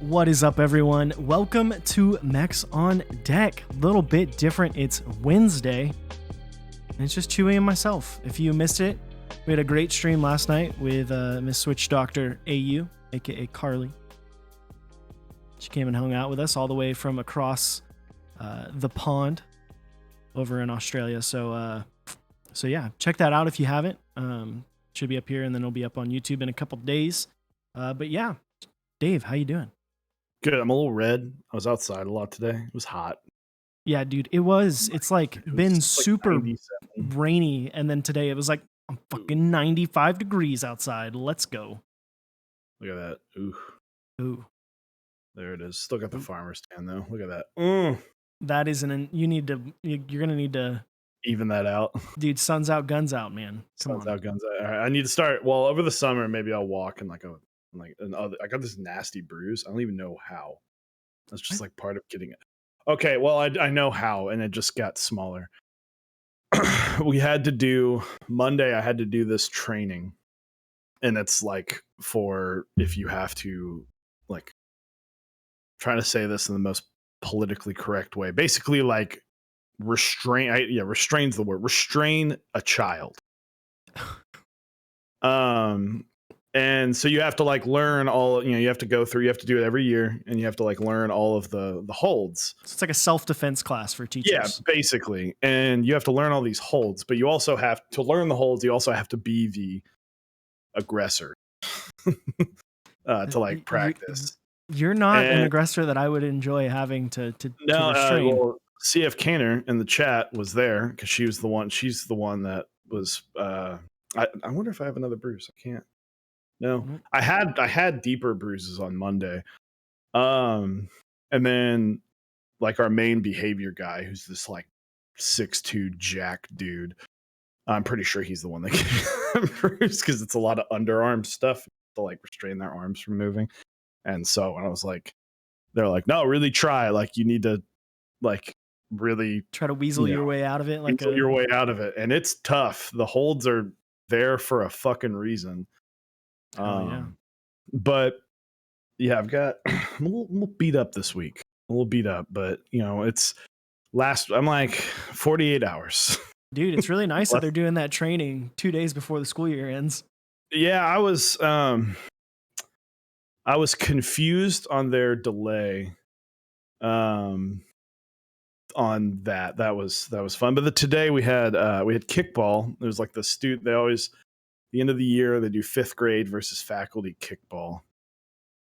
What is up, everyone? Welcome to Mechs on Deck. A little bit different. It's Wednesday, and it's just Chewy and myself. If you missed it, we had a great stream last night with Miss Switch Doctor AU, aka Carly. She came and hung out with us all the way from across the pond over in Australia. So yeah, check that out if you haven't. Should be up here, and then it'll be up on YouTube in a couple days. But yeah, Dave, how you doing? Good. I'm a little red. I was outside a lot today. It was hot. Yeah, dude, it's like been like super 97. rainy, and then today it was like I'm fucking 95 degrees outside. Let's go. Look at that. Ooh. There it is. Still got the farmer stand though. Look at that. That isn't you're gonna need to even that out. Dude, sun's out, guns out, man. Sun's out, guns out. All right, I need to start. Well, over the summer, maybe I'll walk and I got this nasty bruise. I don't even know how. That's just like part of getting it. Okay, well, I know how, and it just got smaller. We had to do Monday. I had to do this training, and it's like for if you have to, like, trying to say this in the most politically correct way. Basically, like restrain's the word. Restrain a child. And so you have to like learn all, you have to go through, you have to do it every year, and you have to like learn all of the holds. So it's like a self-defense class for teachers. Yeah, basically. And you have to learn all these holds, but you also have to learn the holds. You also have to be the aggressor to like practice. You're not an aggressor that I would enjoy having to restrain. Well, CF Canner in the chat was there because she's the one that was I wonder if I have another bruise. I can't. No, I had deeper bruises on Monday. And then like our main behavior guy, who's this like 6'2" jack dude, I'm pretty sure he's the one that gave bruise because it's a lot of underarm stuff to like restrain their arms from moving. And so when I was like, they're like, no, really try. Like you need to like really try to weasel your way out of it. Like your way out of it. And it's tough. The holds are there for a fucking reason. Yeah. But yeah, I'm a little beat up this week. A little beat up, but it's I'm like 48 hours. Dude, it's really nice that they're doing that training 2 days before the school year ends. Yeah, I was confused on their delay. On that was fun. But today we had kickball. There's like they always the end of the year they do 5th grade versus faculty kickball.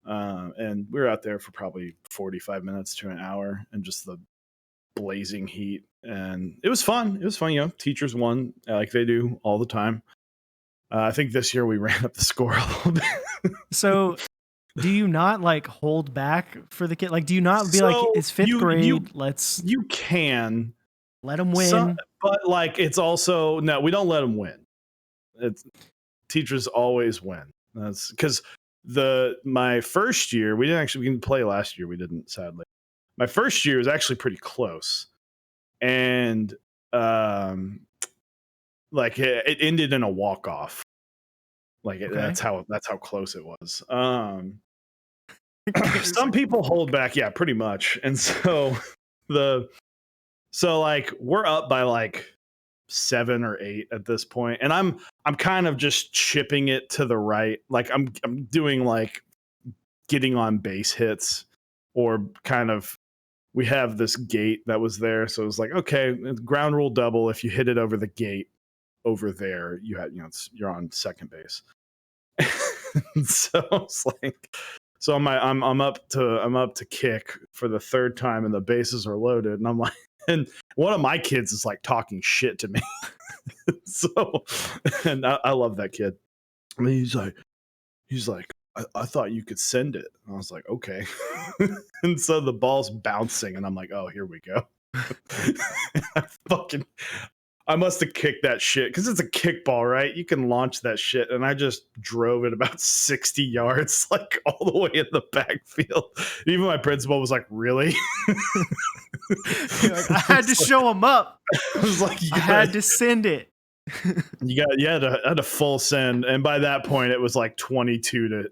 And we were out there for probably 45 minutes to an hour and just the blazing heat, and it was fun. Teachers won like they do all the time. I think this year we ran up the score a little bit. So do you not like hold back for the kid? Like, do you not be like, it's 5th grade, you can let them win. But like, it's also, no, we don't let them win. Teachers always win. That's because my first year, we didn't play last year. We didn't, sadly. My first year was actually pretty close. And like it ended in a walk-off. Like okay. That's how close it was. Some people hold back, yeah, pretty much. And so like we're up by like 7 or 8 at this point, and I'm kind of just chipping it to the right. Like I'm doing like getting on base hits, or kind of, we have this gate that was there, so it was like, okay, ground rule double. If you hit it over the gate over there, you're on second base. So it's like, so I'm up to kick for the 3rd time, and the bases are loaded, and I'm like, and one of my kids is like talking shit to me. So, and I love that kid. I mean, he's like, I thought you could send it. And I was like, okay. And so the ball's bouncing, and I'm like, oh, here we go. I must have kicked that shit because it's a kickball, right? You can launch that shit, and I just drove it about 60 yards, like all the way in the backfield. Even my principal was like, "Really?" Like, I had to show him up. I was like, I had to send it. You had a full send, and by that point it was like 22-9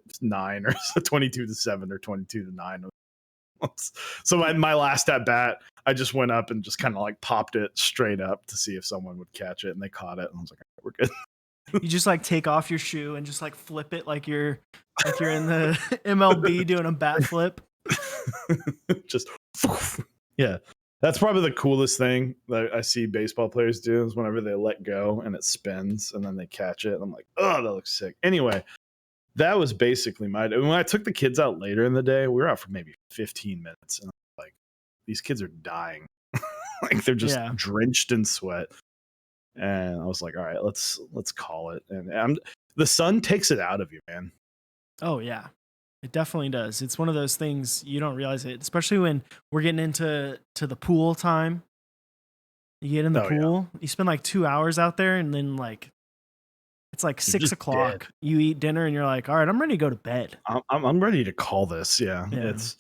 or 22-7 or 22-9. So my last at bat, I just went up and just kind of like popped it straight up to see if someone would catch it, and they caught it. And I was like, "We're good." You just like take off your shoe and just like flip it like you're in the MLB doing a bat flip. Just yeah. That's probably the coolest thing that I see baseball players do is whenever they let go and it spins and then they catch it. And I'm like, oh, that looks sick. Anyway, that was basically when I took the kids out later in the day, we were out for maybe 15 minutes. And I'm like, these kids are dying. Like they're just drenched in sweat. And I was like, all right, let's call it. And the sun takes it out of you, man. Oh yeah. It definitely does. It's one of those things you don't realize it, especially when we're getting into the pool time. You get in the pool, you spend like 2 hours out there, and then like it's like 6 o'clock. Dead. You eat dinner, and you're like, all right, I'm ready to go to bed. I'm ready to call this. Yeah. It's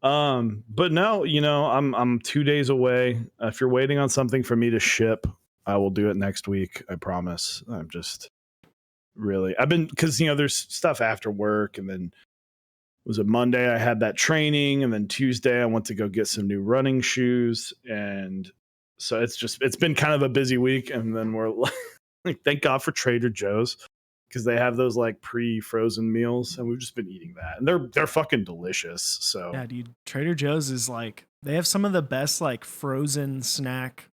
but no, I'm 2 days away. If you're waiting on something for me to ship, I will do it next week. I promise. I'm just I've been because there's stuff after work, and then. Was it Monday I had that training, and then Tuesday I went to go get some new running shoes, and so it's been kind of a busy week. And then we're like thank God for Trader Joe's because they have those like pre-frozen meals, and we've just been eating that, and they're fucking delicious. So yeah, dude, Trader Joe's is like they have some of the best like frozen snack,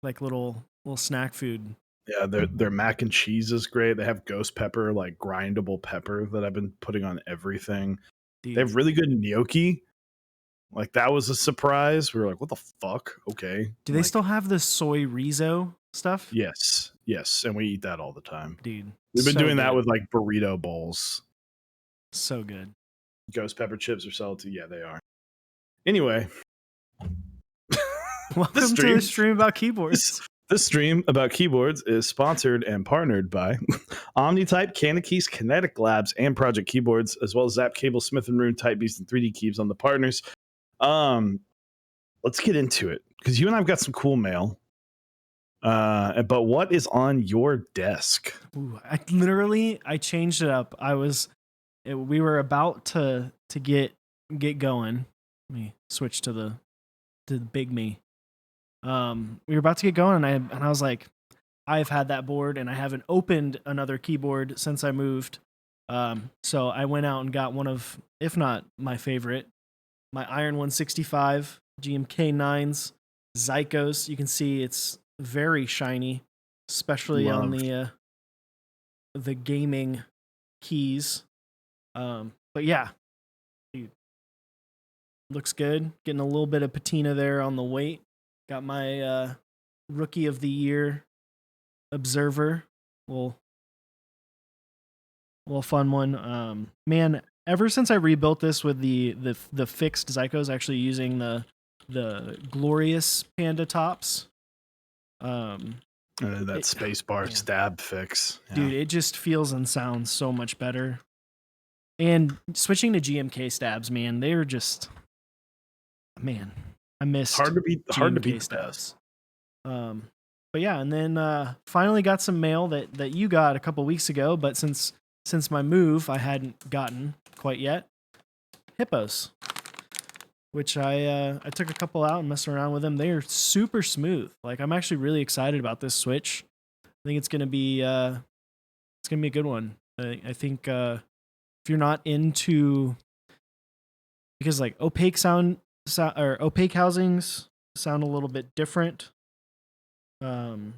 like little snack food. Yeah, their mac and cheese is great. They have ghost pepper, like grindable pepper that I've been putting on everything. Dude. They have really good gnocchi. Like that was a surprise. We were like, "What the fuck?" Okay. Do they still have the soy rizo stuff? Yes, and we eat that all the time, dude. We've been doing that with like burrito bowls. So good. Ghost pepper chips are solid too. Yeah, they are. Anyway, welcome to the stream about keyboards. This stream about keyboards is sponsored and partnered by OmniType, Canakeys, Kinetic Labs, and Project Keyboards, as well as Zap Cable, Smith & Rune, Typebeast, and 3D Keys on the partners. Let's get into it because you and I've got some cool mail. But what is on your desk? Ooh, I changed it up. We were about to get going. Let me switch to the big me. We were about to get going, and I was like, I've had that board, and I haven't opened another keyboard since I moved. So I went out and got one of, if not my favorite, my Iron 165 GMK9s Zykos. You can see it's very shiny, especially on the gaming keys. But yeah, dude, looks good. Getting a little bit of patina there on the weight. Got my Rookie of the Year Observer. Little fun one. Man, ever since I rebuilt this with the fixed Zykos, actually using the glorious Panda tops. That spacebar stab fix. Yeah. Dude, it just feels and sounds so much better. And switching to GMK stabs, man, they're just I missed hard to beat stabs. But yeah, and then finally got some mail that you got a couple weeks ago, but since my move I hadn't gotten quite yet. Hippos, which I took a couple out and messed around with them. They are super smooth. Like I'm actually really excited about this switch. I think it's gonna be a good one. I think if you're not into, because like opaque or opaque housings sound a little bit different than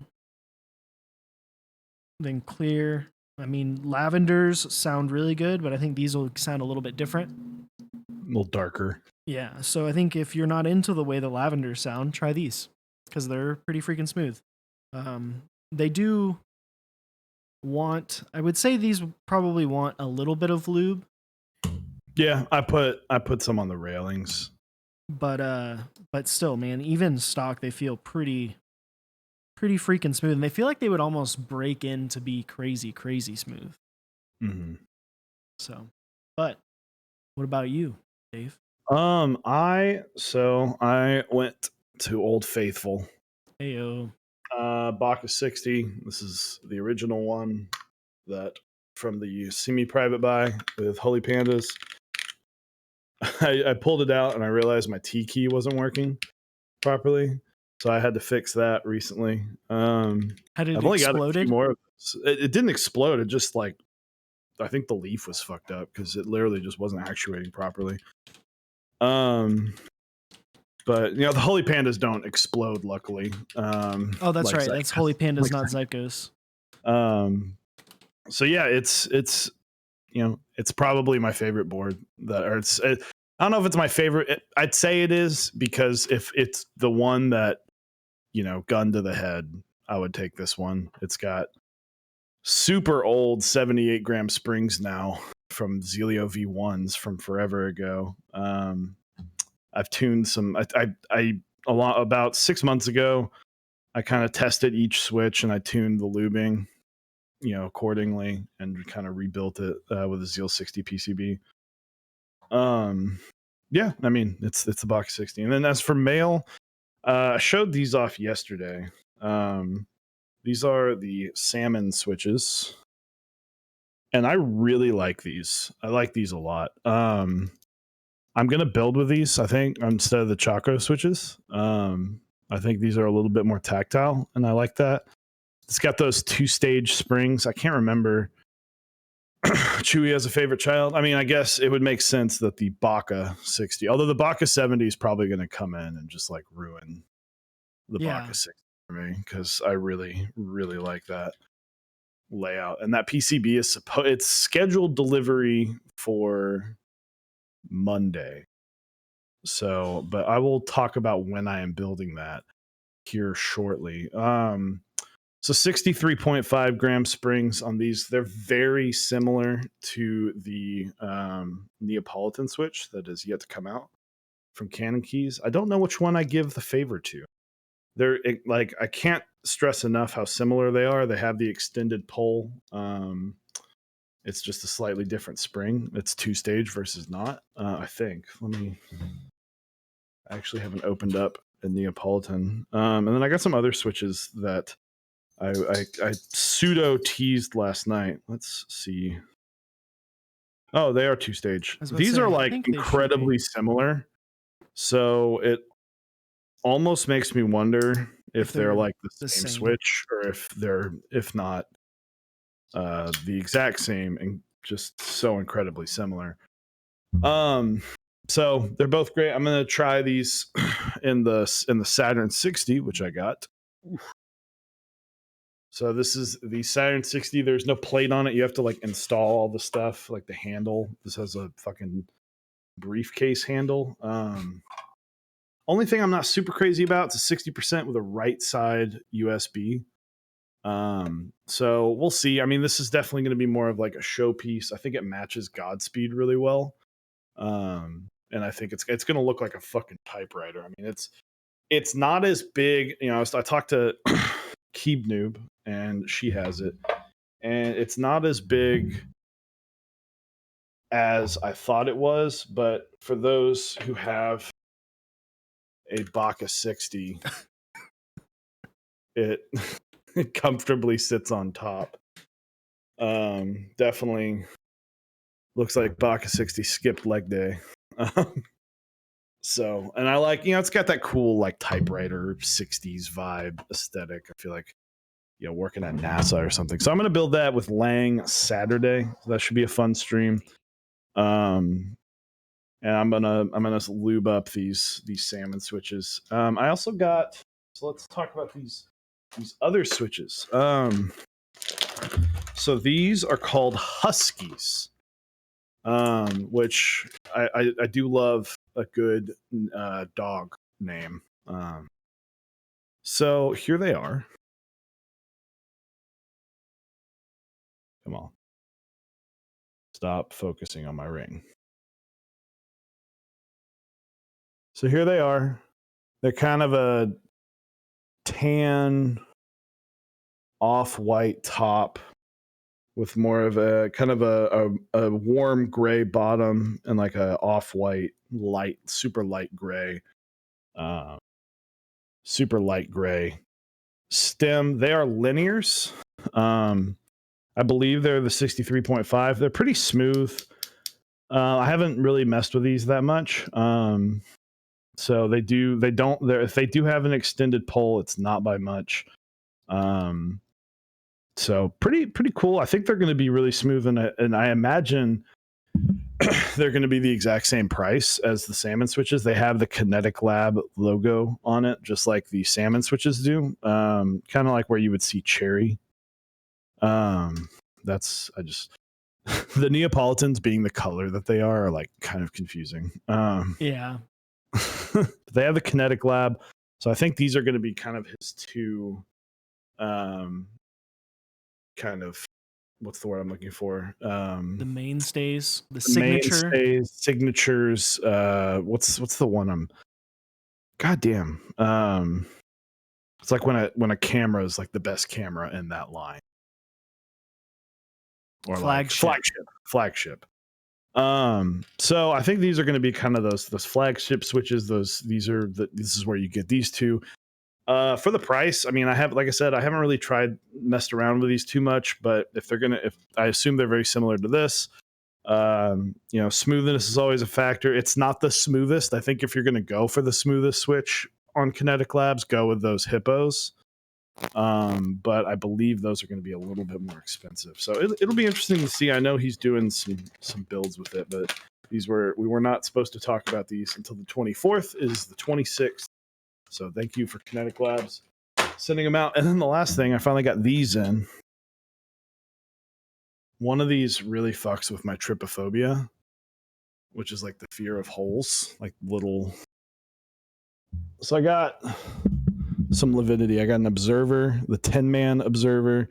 clear. I mean, lavenders sound really good, but I think these will sound a little bit different. A little darker. Yeah, so I think if you're not into the way the lavenders sound, try these because they're pretty freaking smooth. They do want, I would say these probably want a little bit of lube. Yeah, I put some on the railings. But still, man, even stock, they feel pretty freaking smooth, and they feel like they would almost break in to be crazy smooth. Mm-hmm. So, but what about you, Dave? I went to Old Faithful. Heyo. Baka 60. This is the original one that from the See Me Private Buy with Holy Pandas. I pulled it out and I realized my T key wasn't working properly, so I had to fix that recently. Had it I've only got a few exploded? more. It didn't explode. It just like I think the leaf was fucked up because it literally just wasn't actuating properly. But you know the Holy Pandas don't explode, luckily. Oh, that's like right. That's Zygotes. Holy Pandas, Like not Zygotes. So yeah, it's you know it's probably my favorite board that, or I don't know if it's my favorite. I'd say it is because if it's the one that you know gun to the head, I would take this one. It's got super old 78 gram springs now from Zelio V1s from forever ago. I've tuned some. About 6 months ago, I kind of tested each switch and I tuned the lubing, you know, accordingly, and kind of rebuilt it with a Zeal 60 PCB. Yeah, I mean it's a box 60. And then as for mail, I showed these off yesterday. These are the salmon switches, and I really like these. I like these a lot. I'm gonna build with these. I think instead of the Choco switches. I think these are a little bit more tactile, and I like that. It's got those 2-stage springs. I can't remember. Chewy has a favorite child. I mean, I guess it would make sense that the Baka 60, although the Baka 70 is probably going to come in and just like ruin the Baka 60 for me because I really, really like that layout. And that PCB is it's scheduled delivery for Monday. So, but I will talk about when I am building that here shortly. So 63.5 gram springs on these. They're very similar to the Neapolitan switch that is yet to come out from Cannon Keys. I don't know which one I give the favor to. They're like I can't stress enough how similar they are. They have the extended pole. It's just a slightly different spring. It's 2-stage versus not. I think. I actually haven't opened up a Neapolitan. And then I got some other switches that I pseudo teased last night. Let's see. Oh, they are 2-stage. These are like incredibly similar. So it almost makes me wonder if they're like the same switch or if not the exact same and just so incredibly similar. So they're both great. I'm gonna try these in the Saturn 60, which I got. So this is the Saturn 60. There's no plate on it. You have to like install all the stuff, like the handle. This has a fucking briefcase handle. Only thing I'm not super crazy about, it's a 60% with a right side USB. So we'll see. I mean, this is definitely going to be more of like a showpiece. I think it matches Godspeed really well. And I think it's going to look like a fucking typewriter. I mean, it's not as big. You know, I talked to Keeb Noob, and she has it, and it's not as big as I thought it was. But for those who have a Baka 60, it it comfortably sits on top. Definitely looks like Baka 60 skipped leg day. So, and I like, you know, it's got that cool like typewriter 60s vibe aesthetic. I feel like, you know, working at NASA or something. So I'm gonna build that with Lang Saturday. So that should be a fun stream. And I'm gonna lube up these salmon switches. I also got, so let's talk about these other switches. So these are called Huskies, which I do love a good dog name. So here they are. Come on. Stop focusing on my ring. So here they are. They're kind of a tan off-white top with more of a kind of a warm gray bottom and like a off-white super light gray stem. They are linears. I believe they're the 63.5. They're pretty smooth. I haven't really messed with these that much. So if they do have an extended pole, it's not by much. So pretty cool. I think they're going to be really smooth, and I imagine they're going to be the exact same price as the salmon switches. They have the Kinetic Lab logo on it, just like the salmon switches do. Kind of like where you would see Cherry. That's the Neapolitans being the color that they are like kind of confusing. Yeah. They have the Kinetic Lab, so I think these are going to be kind of his two, kind of, what's the word I'm looking for? The mainstays, the signatures. What's the one I'm? Goddamn. It's like when a camera is like the best camera in that line, or flagship. Like flagship. So I think these are going to be kind of those flagship switches. This is where you get these two. For the price, I mean, like I said, I haven't really messed around with these too much, but if I assume they're very similar to this. Smoothness is always a factor. It's not the smoothest. I think if you're going to go for the smoothest switch on Kinetic Labs, go with those Hippos. But I believe those are going to be a little bit more expensive. So it'll be interesting to see. I know he's doing some builds with it, but we were not supposed to talk about these until the 24th is the 26th. So thank you for Kinetic Labs sending them out. And then the last thing, I finally got these in. One of these really fucks with my trypophobia, which is like the fear of holes, like little. So I got some Lividity. I got an observer, the 10-man observer,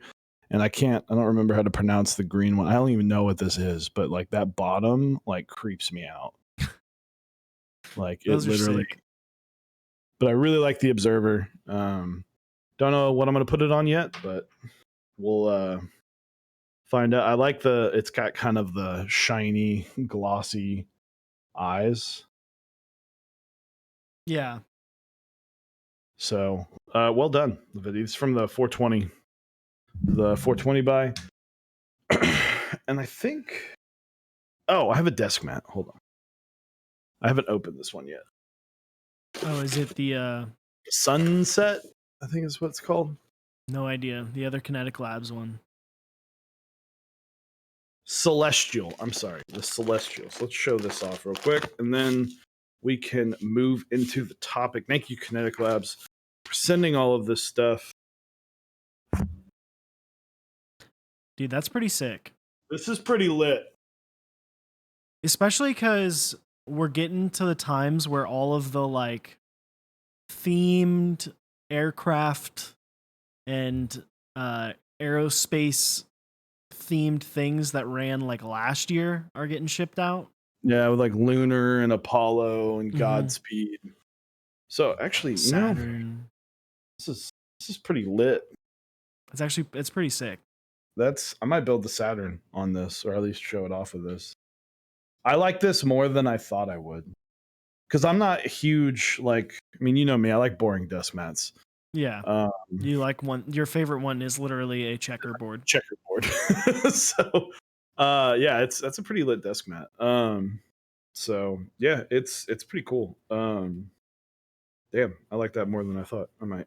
and I don't remember how to pronounce the green one. I don't even know what this is, but like that bottom like creeps me out. Like it literally. But I really like the observer. Don't know what I'm going to put it on yet, but we'll find out. I like it's got kind of the shiny, glossy eyes. Yeah. So, well done. The video is from the 420 buy. And I think, I have a desk mat. Hold on. I haven't opened this one yet. Oh, is it the Sunset? I think is what it's called. No idea. The other Kinetic Labs one. Celestial. I'm sorry. The Celestial. So let's show this off real quick, and then we can move into the topic. Thank you, Kinetic Labs, for sending all of this stuff. Dude, that's pretty sick. This is pretty lit. Especially because we're getting to the times where all of the like themed aircraft and aerospace themed things that ran like last year are getting shipped out. Yeah, with like Lunar and Apollo and Godspeed. So actually, Saturn. This is pretty lit. It's pretty sick. I might build the Saturn on this, or at least show it off with this. I like this more than I thought I would, because I'm not huge. Like, I mean, you know me, I like boring desk mats. Yeah. You like one? Your favorite one is literally a checkerboard. So, yeah, that's a pretty lit desk mat. So yeah, it's pretty cool. Damn, I like that more than I thought. I might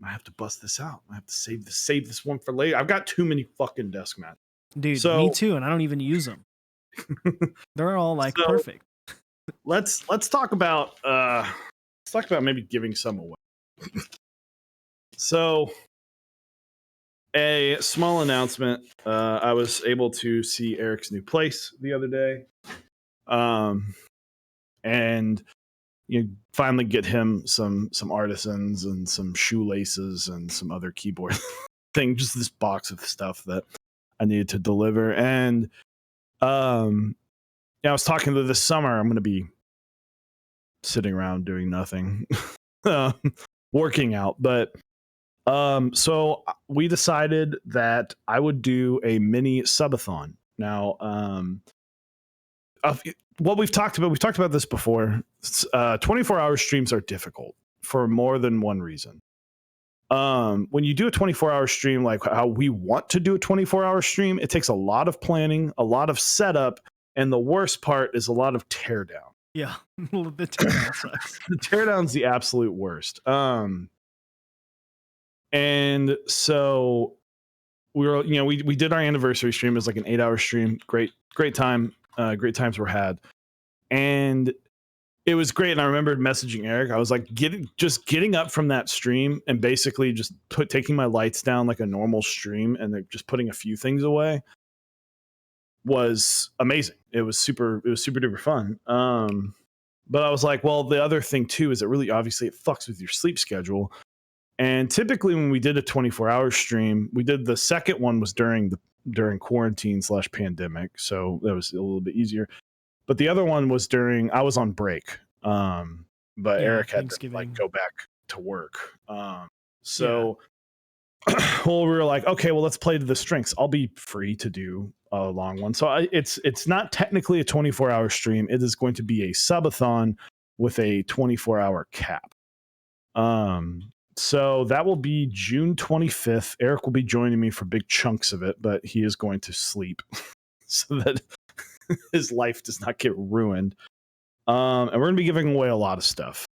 have to bust this out. I have to save this one for later. I've got too many fucking desk mats. Dude, me too, and I don't even use them. They're all like perfect. Let's talk about maybe giving some away. So, a small announcement. I was able to see Eric's new place the other day, and finally get him some artisans and some shoelaces and some other keyboard thing. Just this box of stuff that I needed to deliver. And I was talking to this summer. I'm going to be sitting around doing nothing, working out, but. So we decided that I would do a mini subathon. Now, what we've talked about this before. 24-hour streams are difficult for more than one reason. when you do a 24-hour stream, like how we want to do a 24-hour stream, it takes a lot of planning, a lot of setup, and the worst part is a lot of teardown. Yeah, the teardown sucks. The teardown's the absolute worst. And so we were, we did our anniversary stream. It was like an 8-hour stream. Great time. Great times were had. And it was great. And I remembered messaging Eric. I was like, getting up from that stream and basically just taking my lights down like a normal stream and just putting a few things away was amazing. It was super duper fun. But I was like, well, the other thing too is it really obviously it fucks with your sleep schedule. And typically when we did a 24-hour stream, we did the second one was during quarantine / pandemic. So that was a little bit easier. But the other one was I was on break. But Eric had to like go back to work. Well, we were like, okay, well, let's play to the strengths. I'll be free to do a long one. So it's not technically a 24-hour stream. It is going to be a subathon with a 24-hour cap. So that will be June 25th. Eric will be joining me for big chunks of it, but he is going to sleep so that his life does not get ruined. And we're going to be giving away a lot of stuff.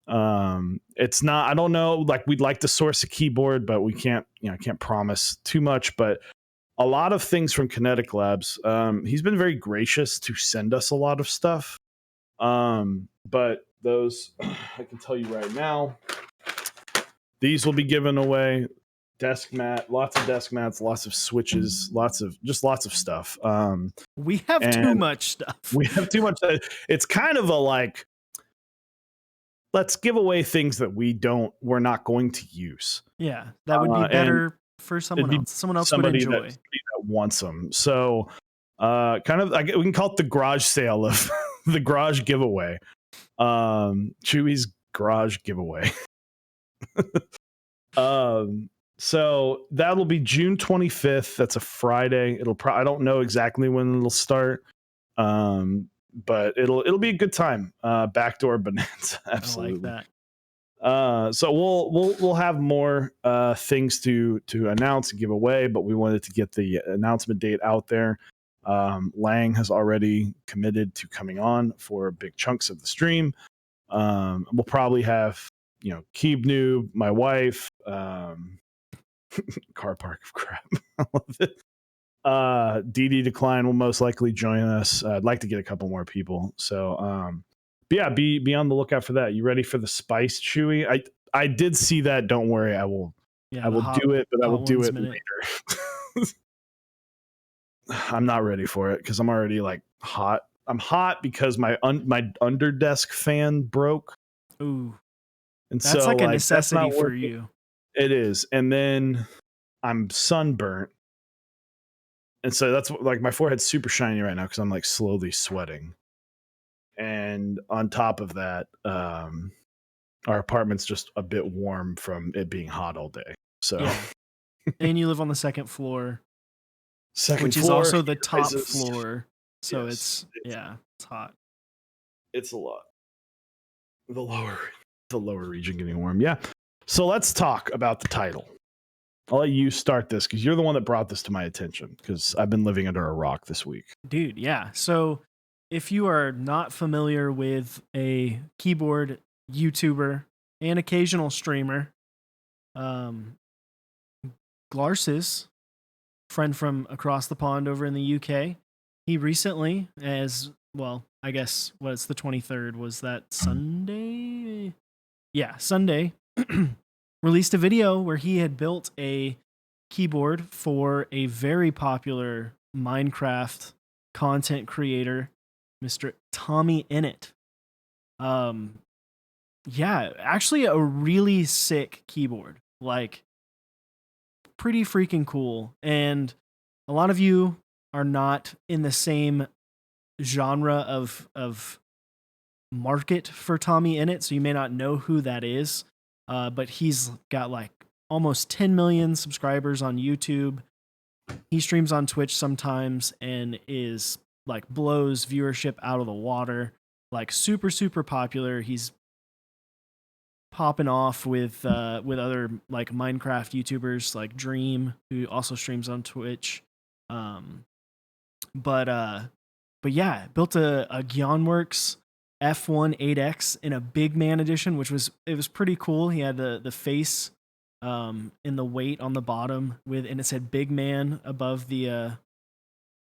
It's not, I don't know, like we'd like to source a keyboard, but we can't promise too much, but a lot of things from Kinetic Labs. He's been very gracious to send us a lot of stuff. But those, I can tell you right now, these will be given away. Desk mat, lots of desk mats, lots of switches, lots of stuff. We have too much stuff. We have too much. It's kind of a like, let's give away things that we're not going to use. Yeah, that would be better for someone else. Someone else would enjoy. That wants them. So, kind of, we can call it the garage sale of the garage giveaway. Chewy's garage giveaway. So that'll be June 25th. That's a Friday. I don't know exactly when it'll start. But it'll be a good time. Backdoor bonanza. Absolutely. I like that. So we'll have more things to announce and give away, but we wanted to get the announcement date out there. Lang has already committed to coming on for big chunks of the stream. We'll probably have Keeb Noob, my wife, car park of crap. I love it. DD Decline will most likely join us. I'd like to get a couple more people. So but yeah, be on the lookout for that. You ready for the spice, Chewy? I did see that. Don't worry, I will do it, but I will do it later. I'm not ready for it because I'm already like hot. I'm hot because my under desk fan broke. Ooh. And that's so like a necessity for you. It is. And then I'm sunburnt. And so that's like my forehead's super shiny right now because I'm like slowly sweating. And on top of that, our apartment's just a bit warm from it being hot all day. So, yeah. And you live on the second floor, which is floor, also the top floor. So yes, it's hot. It's a lot. The lower region getting warm. Yeah. So let's talk about the title. I'll let you start this because you're the one that brought this to my attention because I've been living under a rock this week. Dude, yeah. So if you are not familiar with a keyboard YouTuber and occasional streamer, Glarsis, friend from across the pond over in the UK, he recently, I guess what's the 23rd? Was that Sunday? Yeah, Sunday. Released a video where he had built a keyboard for a very popular Minecraft content creator, Mr. TommyClickIt. Yeah, actually a really sick keyboard. Like, pretty freaking cool. And a lot of you are not in the same genre of market for TommyClickIt, so you may not know who that is. But he's got like almost 10 million subscribers on YouTube. He streams on Twitch sometimes and is like blows viewership out of the water. Like super, super popular. He's popping off with other like Minecraft YouTubers like Dream, who also streams on Twitch. Um, but yeah, built a Gyeonworks F1 8X in a big man edition, which was pretty cool. He had the face in the weight on the bottom with, and it said big man above the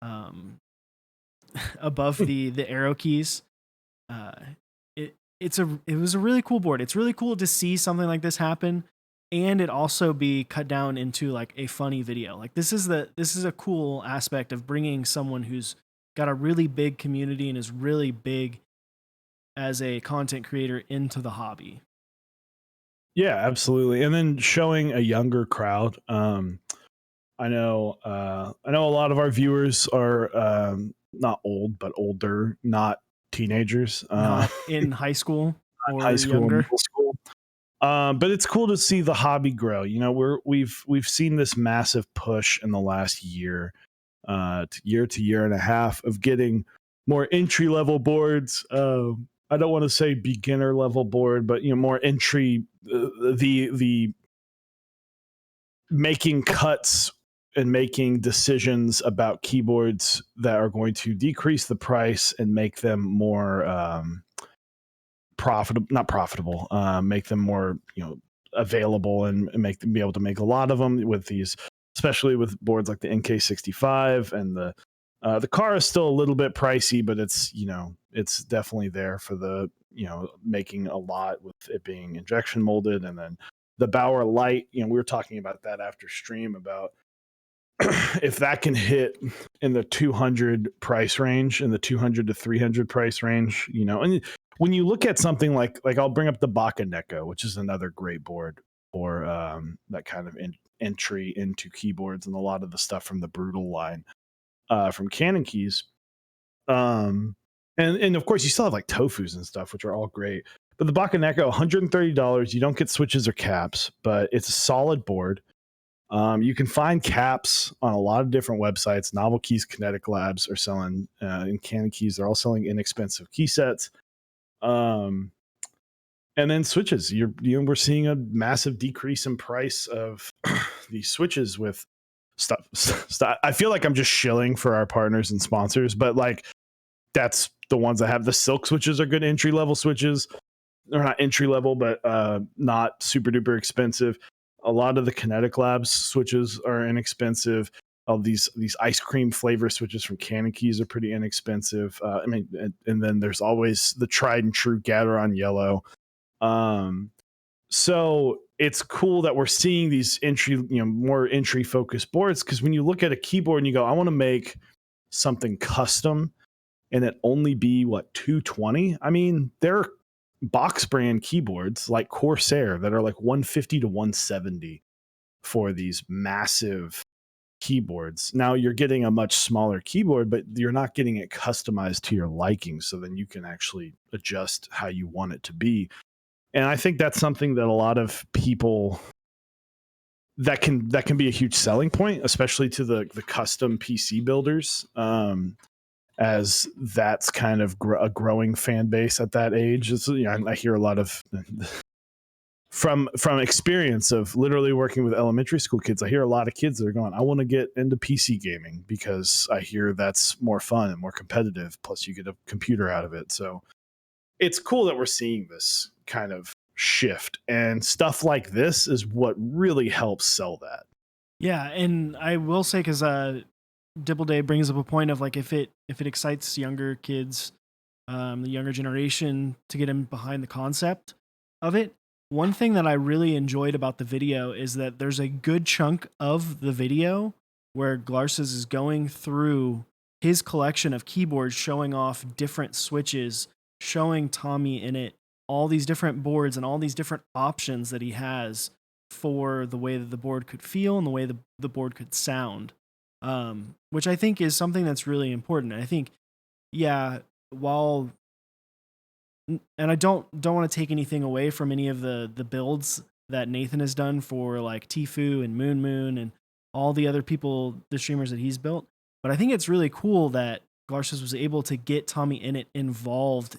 um above the arrow keys. Uh, it was a really cool board. It's really cool to see something like this happen, and it also be cut down into like a funny video. Like this is a cool aspect of bringing someone who's got a really big community and is really big as a content creator into the hobby. Yeah, absolutely. And then showing a younger crowd. I know a lot of our viewers are not old, but older, not teenagers, Not in high school high or school and younger. middle school. But it's cool to see the hobby grow. You know, we've seen this massive push in the last year, to year and a half of getting more entry level boards. I don't want to say beginner level board, but more entry. The making cuts and making decisions about keyboards that are going to decrease the price and make them more profitable, not profitable, make them more available, and make them be able to make a lot of them with these, especially with boards like the NK65. And the car is still a little bit pricey, but it's definitely there for the making a lot with it being injection molded. And then the Bauer Light, we were talking about that after stream about if that can hit in the 200 price range, in the 200 to 300 price range, and when you look at something like I'll bring up the Baka Neko, which is another great board for that kind of entry into keyboards, and a lot of the stuff from the Brutal line, from Canon Keys. And of course you still have like Tofus and stuff, which are all great. But the Baka Neko, $130. You don't get switches or caps, but it's a solid board. You can find caps on a lot of different websites. Novel Keys, Kinetic Labs are selling, in Canon Keys. They're all selling inexpensive key sets. And then switches. We're seeing a massive decrease in price of these switches with stuff. I feel like I'm just shilling for our partners and sponsors, but like that's the ones that have the Silk switches are good entry level switches. They're not entry level, but not super duper expensive. A lot of the Kinetic Labs switches are inexpensive. All these ice cream flavor switches from Canon Keys are pretty inexpensive. And then there's always the tried and true Gateron Yellow. So it's cool that we're seeing these more entry focused boards, because when you look at a keyboard and you go, I want to make something custom, and it only be $220. I mean, there are box brand keyboards like Corsair that are like $150 to $170 for these massive keyboards. Now you're getting a much smaller keyboard, but you're not getting it customized to your liking, so then you can actually adjust how you want it to be. And I think that's something that a lot of people, that can be a huge selling point, especially to the custom PC builders, as that's kind of a growing fan base at that age. I hear a lot of from experience of literally working with elementary school kids. I hear a lot of kids that are going, I want to get into PC gaming because I hear that's more fun and more competitive. Plus you get a computer out of it. So it's cool that we're seeing this kind of shift, and stuff like this is what really helps sell that. Yeah, and I will say, because Dibble Day brings up a point of like, if it excites younger kids, the younger generation, to get them behind the concept of it. One thing that I really enjoyed about the video is that there's a good chunk of the video where Glarses is going through his collection of keyboards, showing off different switches, showing Tommy in it all these different boards and all these different options that he has for the way that the board could feel and the way the board could sound, which I think is something that's really important. I think, yeah, while, and I don't want to take anything away from any of the builds that Nathan has done for like Tfue and Moon and all the other people, the streamers that he's built, but I think it's really cool that Garces was able to get Tommy Innit involved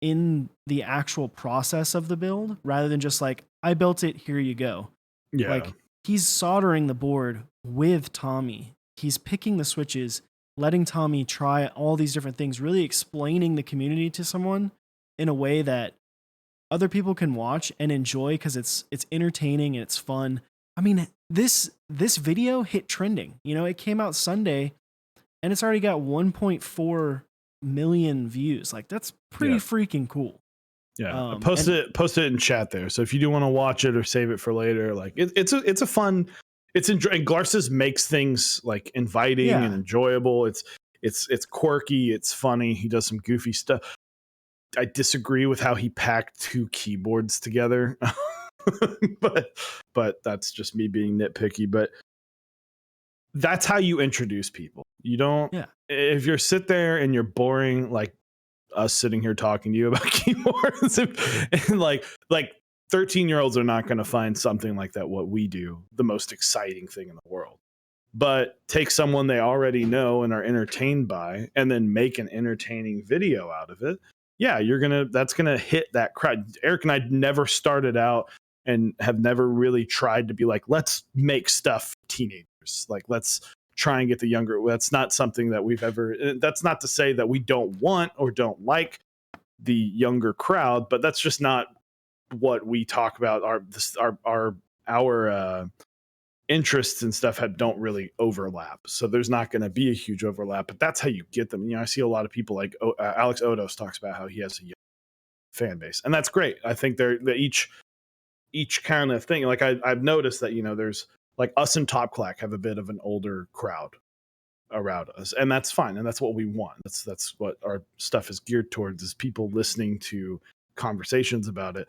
in the actual process of the build rather than just like, I built it, here you go. Yeah. Like, he's soldering the board with Tommy. He's picking the switches, letting Tommy try all these different things, really explaining the community to someone in a way that other people can watch and enjoy because it's entertaining and it's fun. I mean, this video hit trending. You know, it came out Sunday and it's already got 1.4 million views. Like, that's pretty freaking cool. Yeah, post it in chat there. So if you do want to watch it or save it for later, like it's a fun, and Garces makes things like inviting and enjoyable. It's quirky, it's funny. He does some goofy stuff. I disagree with how he packed 2 keyboards together, but that's just me being nitpicky. But that's how you introduce people. You don't if you're sit there and you're boring like us sitting here talking to you about keyboards and like 13-year-olds are not going to find something like that what we do the most exciting thing in the world. But take someone they already know and are entertained by and then make an entertaining video out of it. Yeah, that's gonna hit that crowd. Eric and I never started out and have never really tried to be like, let's make stuff for teenagers. Like, let's try and get the younger. That's not something that we've ever. That's not to say that we don't want or don't like the younger crowd, but that's just not what we talk about. Our interests and stuff don't really overlap, so there's not going to be a huge overlap. But that's how you get them. You know, I see a lot of people like Alex Odos talks about how he has a young fan base, and that's great. I think they're each kind of thing. Like I've noticed that, you know, there's like us and Top Clack have a bit of an older crowd around us, and that's fine, and that's what we want. That's what our stuff is geared towards, is people listening to conversations about it.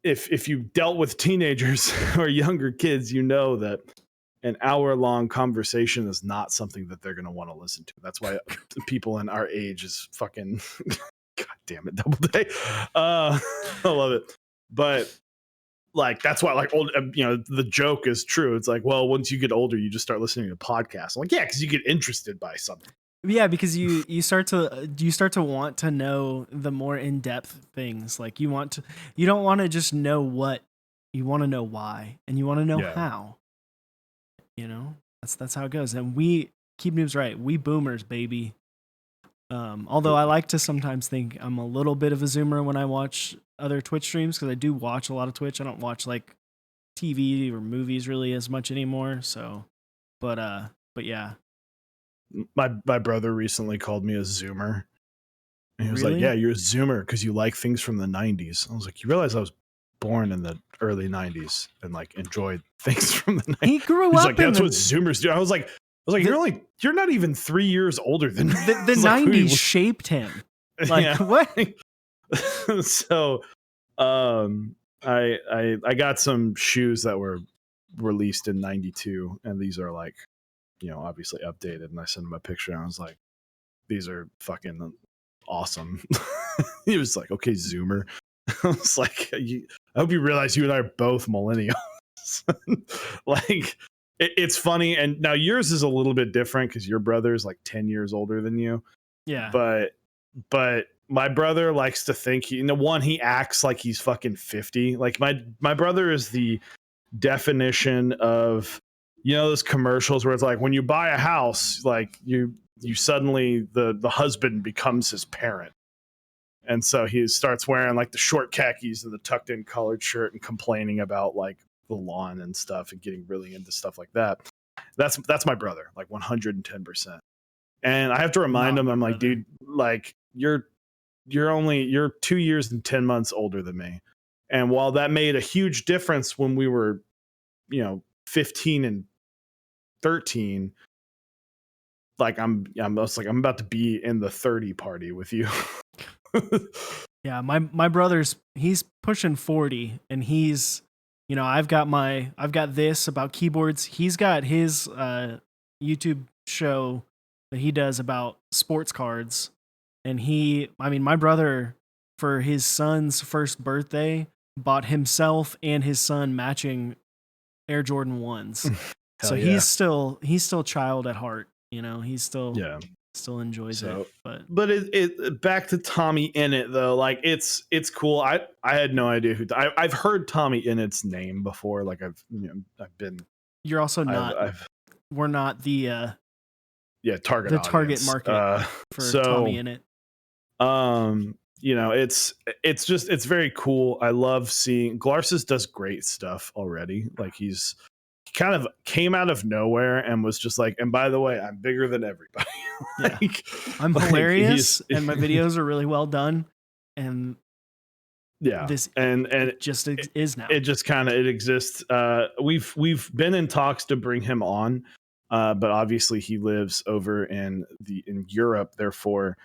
If you dealt with teenagers or younger kids, you know that an hour-long conversation is not something that they're going to want to listen to. That's why people in our age is fucking god damn it, Doubleday. I love it. But like, that's why, like, old, you know, the joke is true. It's like, well, once you get older, you just start listening to podcasts. I'm like, yeah, because you get interested by something. Yeah, because you start to want to know the more in-depth things. Like, you don't want to just know what, you want to know why, and you want to know how. You know, that's how it goes. And we Keep Noobs right. We boomers, baby. Although I like to sometimes think I'm a little bit of a zoomer when I watch other Twitch streams, because I do watch a lot of Twitch. I don't watch like TV or movies really as much anymore. So, but yeah. My brother recently called me a zoomer. And he was Really? like, yeah, you're a zoomer because you like things from the 90s. I was like, you realize I was born in the early 90s and like enjoyed things from the 90s. He grew He's up like, that's what zoomers do. I was like, you're not even 3 years older than me. The 90s shaped him. Like, what? So I got some shoes that were released in 92, and these are like, you know, obviously updated, and I sent him a picture and I was like, these are fucking awesome. He was like, okay, zoomer. I was like, I hope you realize you and I are both millennials. Like, it's funny. And now yours is a little bit different because your brother is like 10 years older than you. Yeah. But my brother likes to think he acts like he's fucking 50. Like my brother is the definition of, you know, those commercials where it's like, when you buy a house, like you suddenly the husband becomes his parent. And so he starts wearing like the short khakis and the tucked in collared shirt and complaining about like the lawn and stuff and getting really into stuff like that. That's my brother, like 110%. And I have to remind him, I'm like, dude, like you're 2 years and 10 months older than me. And while that made a huge difference when we were, you know, 15 and 13, like I'm about to be in the 30 party with you. Yeah, my brother's, he's pushing 40, and he's, you know, I've got this about keyboards. He's got his YouTube show that he does about sports cards, and my brother, for his son's first birthday, bought himself and his son matching Air Jordan 1s. So yeah. he's still child at heart, you know. He's still still enjoys it. So, But but it back to Tommy Innit though. Like it's cool. I had no idea who I've heard Tommy Innit's name before. Like I've been you're also not. I've We're not the target the target audience. market for Tommy So in it. it's very cool. I love seeing Glarsis does great stuff already. Like he kind of came out of nowhere and was just like, and by the way, I'm bigger than everybody. Yeah. like, I'm like hilarious and my videos are really well done. And yeah, this and it just is now. it just kind of it exists. We've been in talks to bring him on, but obviously he lives over in Europe, therefore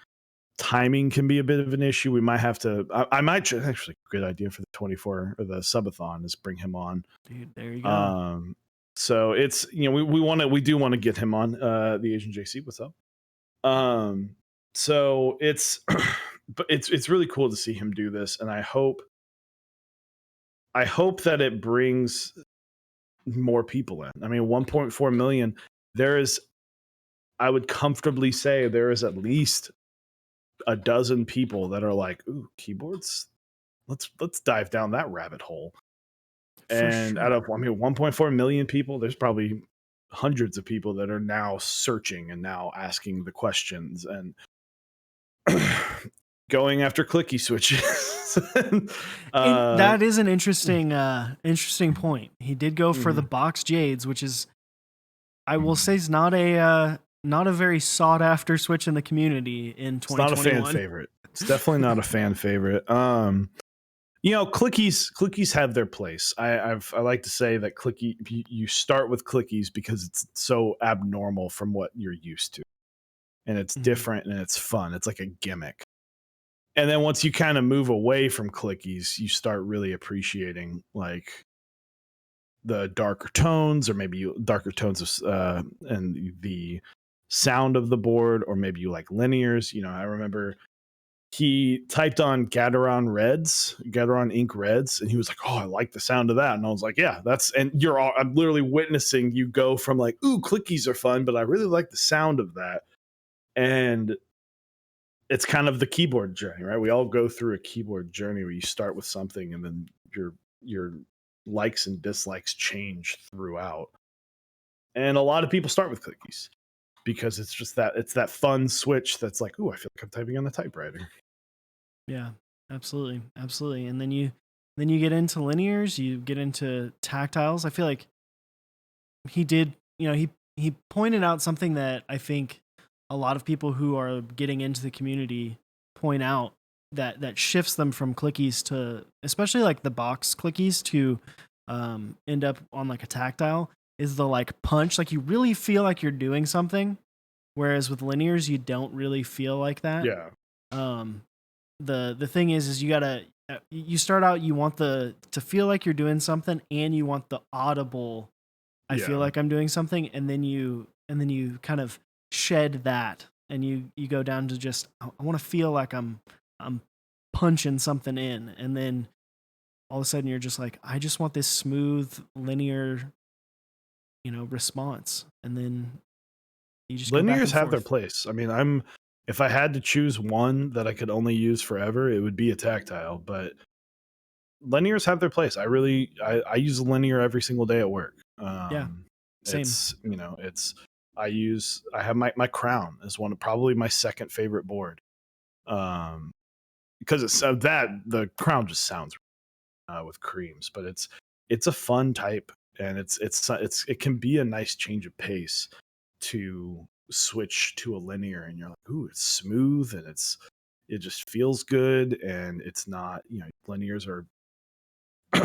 timing can be a bit of an issue. We might have to. I might actually good idea for the 24 or the subathon is bring him on. Dude, there you go. So it's we do want to get him on the Asian JC. What's up? So it's but it's really cool to see him do this, and I hope that it brings more people in. I mean, 1.4 million. There is, I would comfortably say, there is at least a dozen people that are like, "Ooh, keyboards. Let's dive down that rabbit hole." And out of 1.4 million people, there's probably hundreds of people that are now searching and now asking the questions and going after clicky switches. And that is an interesting point. He did go for the box jades, which is, I will say, is not a very sought after switch in the community in 2021. It's not a fan favorite. It's definitely not a fan favorite. Clickies have their place. I like to say that you start with clickies because it's so abnormal from what you're used to, and it's different and it's fun. It's like a gimmick. And then once you kind of move away from clickies, you start really appreciating like the darker tones, or maybe darker tones of and the sound of the board, or maybe you like linears. I remember he typed on Gateron Ink Reds, and he was like, "Oh, I like the sound of that." And I was like, "Yeah, I'm literally witnessing you go from like, ooh, clickies are fun, but I really like the sound of that." And it's kind of the keyboard journey, right? We all go through a keyboard journey where you start with something and then your likes and dislikes change throughout. And a lot of people start with clickies because it's that fun switch that's like, ooh, I feel like I'm typing on a typewriter. Yeah, absolutely. And then you get into linears, you get into tactiles. I feel like he did, he pointed out something that I think a lot of people who are getting into the community point out, that shifts them from clickies to, especially like the box clickies, to end up on like a tactile, is the like punch. Like you really feel like you're doing something, whereas with linears you don't really feel like that. Yeah. The thing is you start out, you want to feel like you're doing something, and you want the audible I feel like I'm doing something, and then you kind of shed that, and you go down to just, I want to feel like I'm punching something in, and then all of a sudden you're just like, I just want this smooth linear response, and then you just linears have their place. I mean, if I had to choose one that I could only use forever, it would be a tactile, but linears have their place. I use a linear every single day at work. Same. I have my Crown is probably my second favorite board. Because it's the Crown just sounds with creams, but it's a fun type, and it can be a nice change of pace to switch to a linear, and you're like, ooh, it's smooth, and it just feels good, and it's not, linears are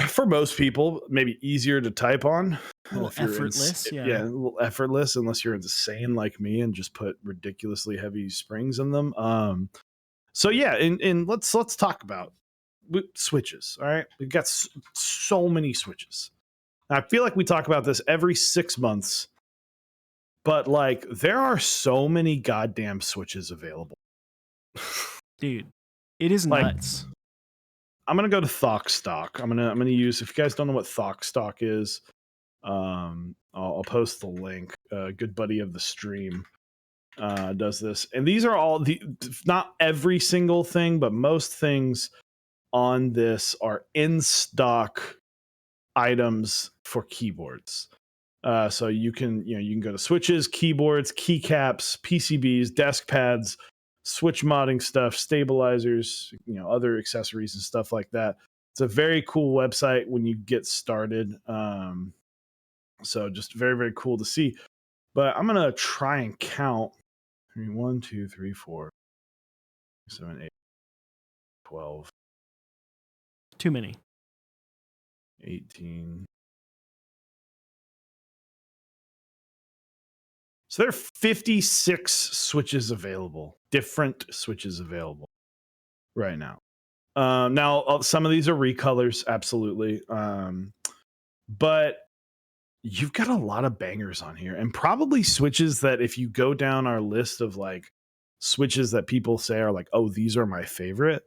for most people maybe easier to type on, a little effortless. A little effortless, unless you're insane like me and just put ridiculously heavy springs in them. So yeah, and let's talk about switches. All right, we've got so many switches. I feel like we talk about this every 6 months, but like there are so many goddamn switches available. Dude, it is like, nuts. I'm gonna go to Thockstock. I'm gonna use, if you guys don't know what Thockstock is, I'll post the link. Good buddy of the stream does this, and these are all not every single thing, but most things on this are in stock items for keyboards. So you can go to switches, keyboards, keycaps, PCBs, desk pads, switch modding stuff, stabilizers, other accessories and stuff like that. It's a very cool website when you get started. So just very, very cool to see. But I'm gonna try and count. 1, 2, 3, 4, 7, 8, 12, Too many. 18. So there are 56 switches available, different switches available right now. Now, some of these are recolors, absolutely. But you've got a lot of bangers on here, and probably switches that if you go down our list of like switches that people say are like, oh, these are my favorite,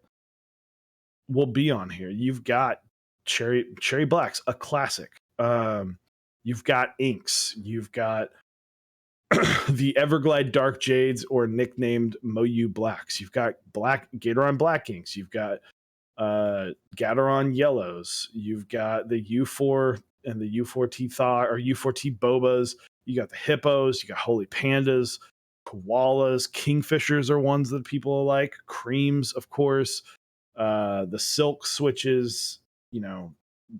will be on here. You've got cherry blacks, a classic. You've got inks. You've got the Everglide Dark Jades, or nicknamed Moyu Blacks. You've got Gatoron Black inks. You've got Gatoron Yellows. You've got the U4 and the U4T Thaw or U4T Bobas. You got the Hippos. You got Holy Pandas, Koalas, Kingfishers are ones that people like. Creams, of course. The Silk switches.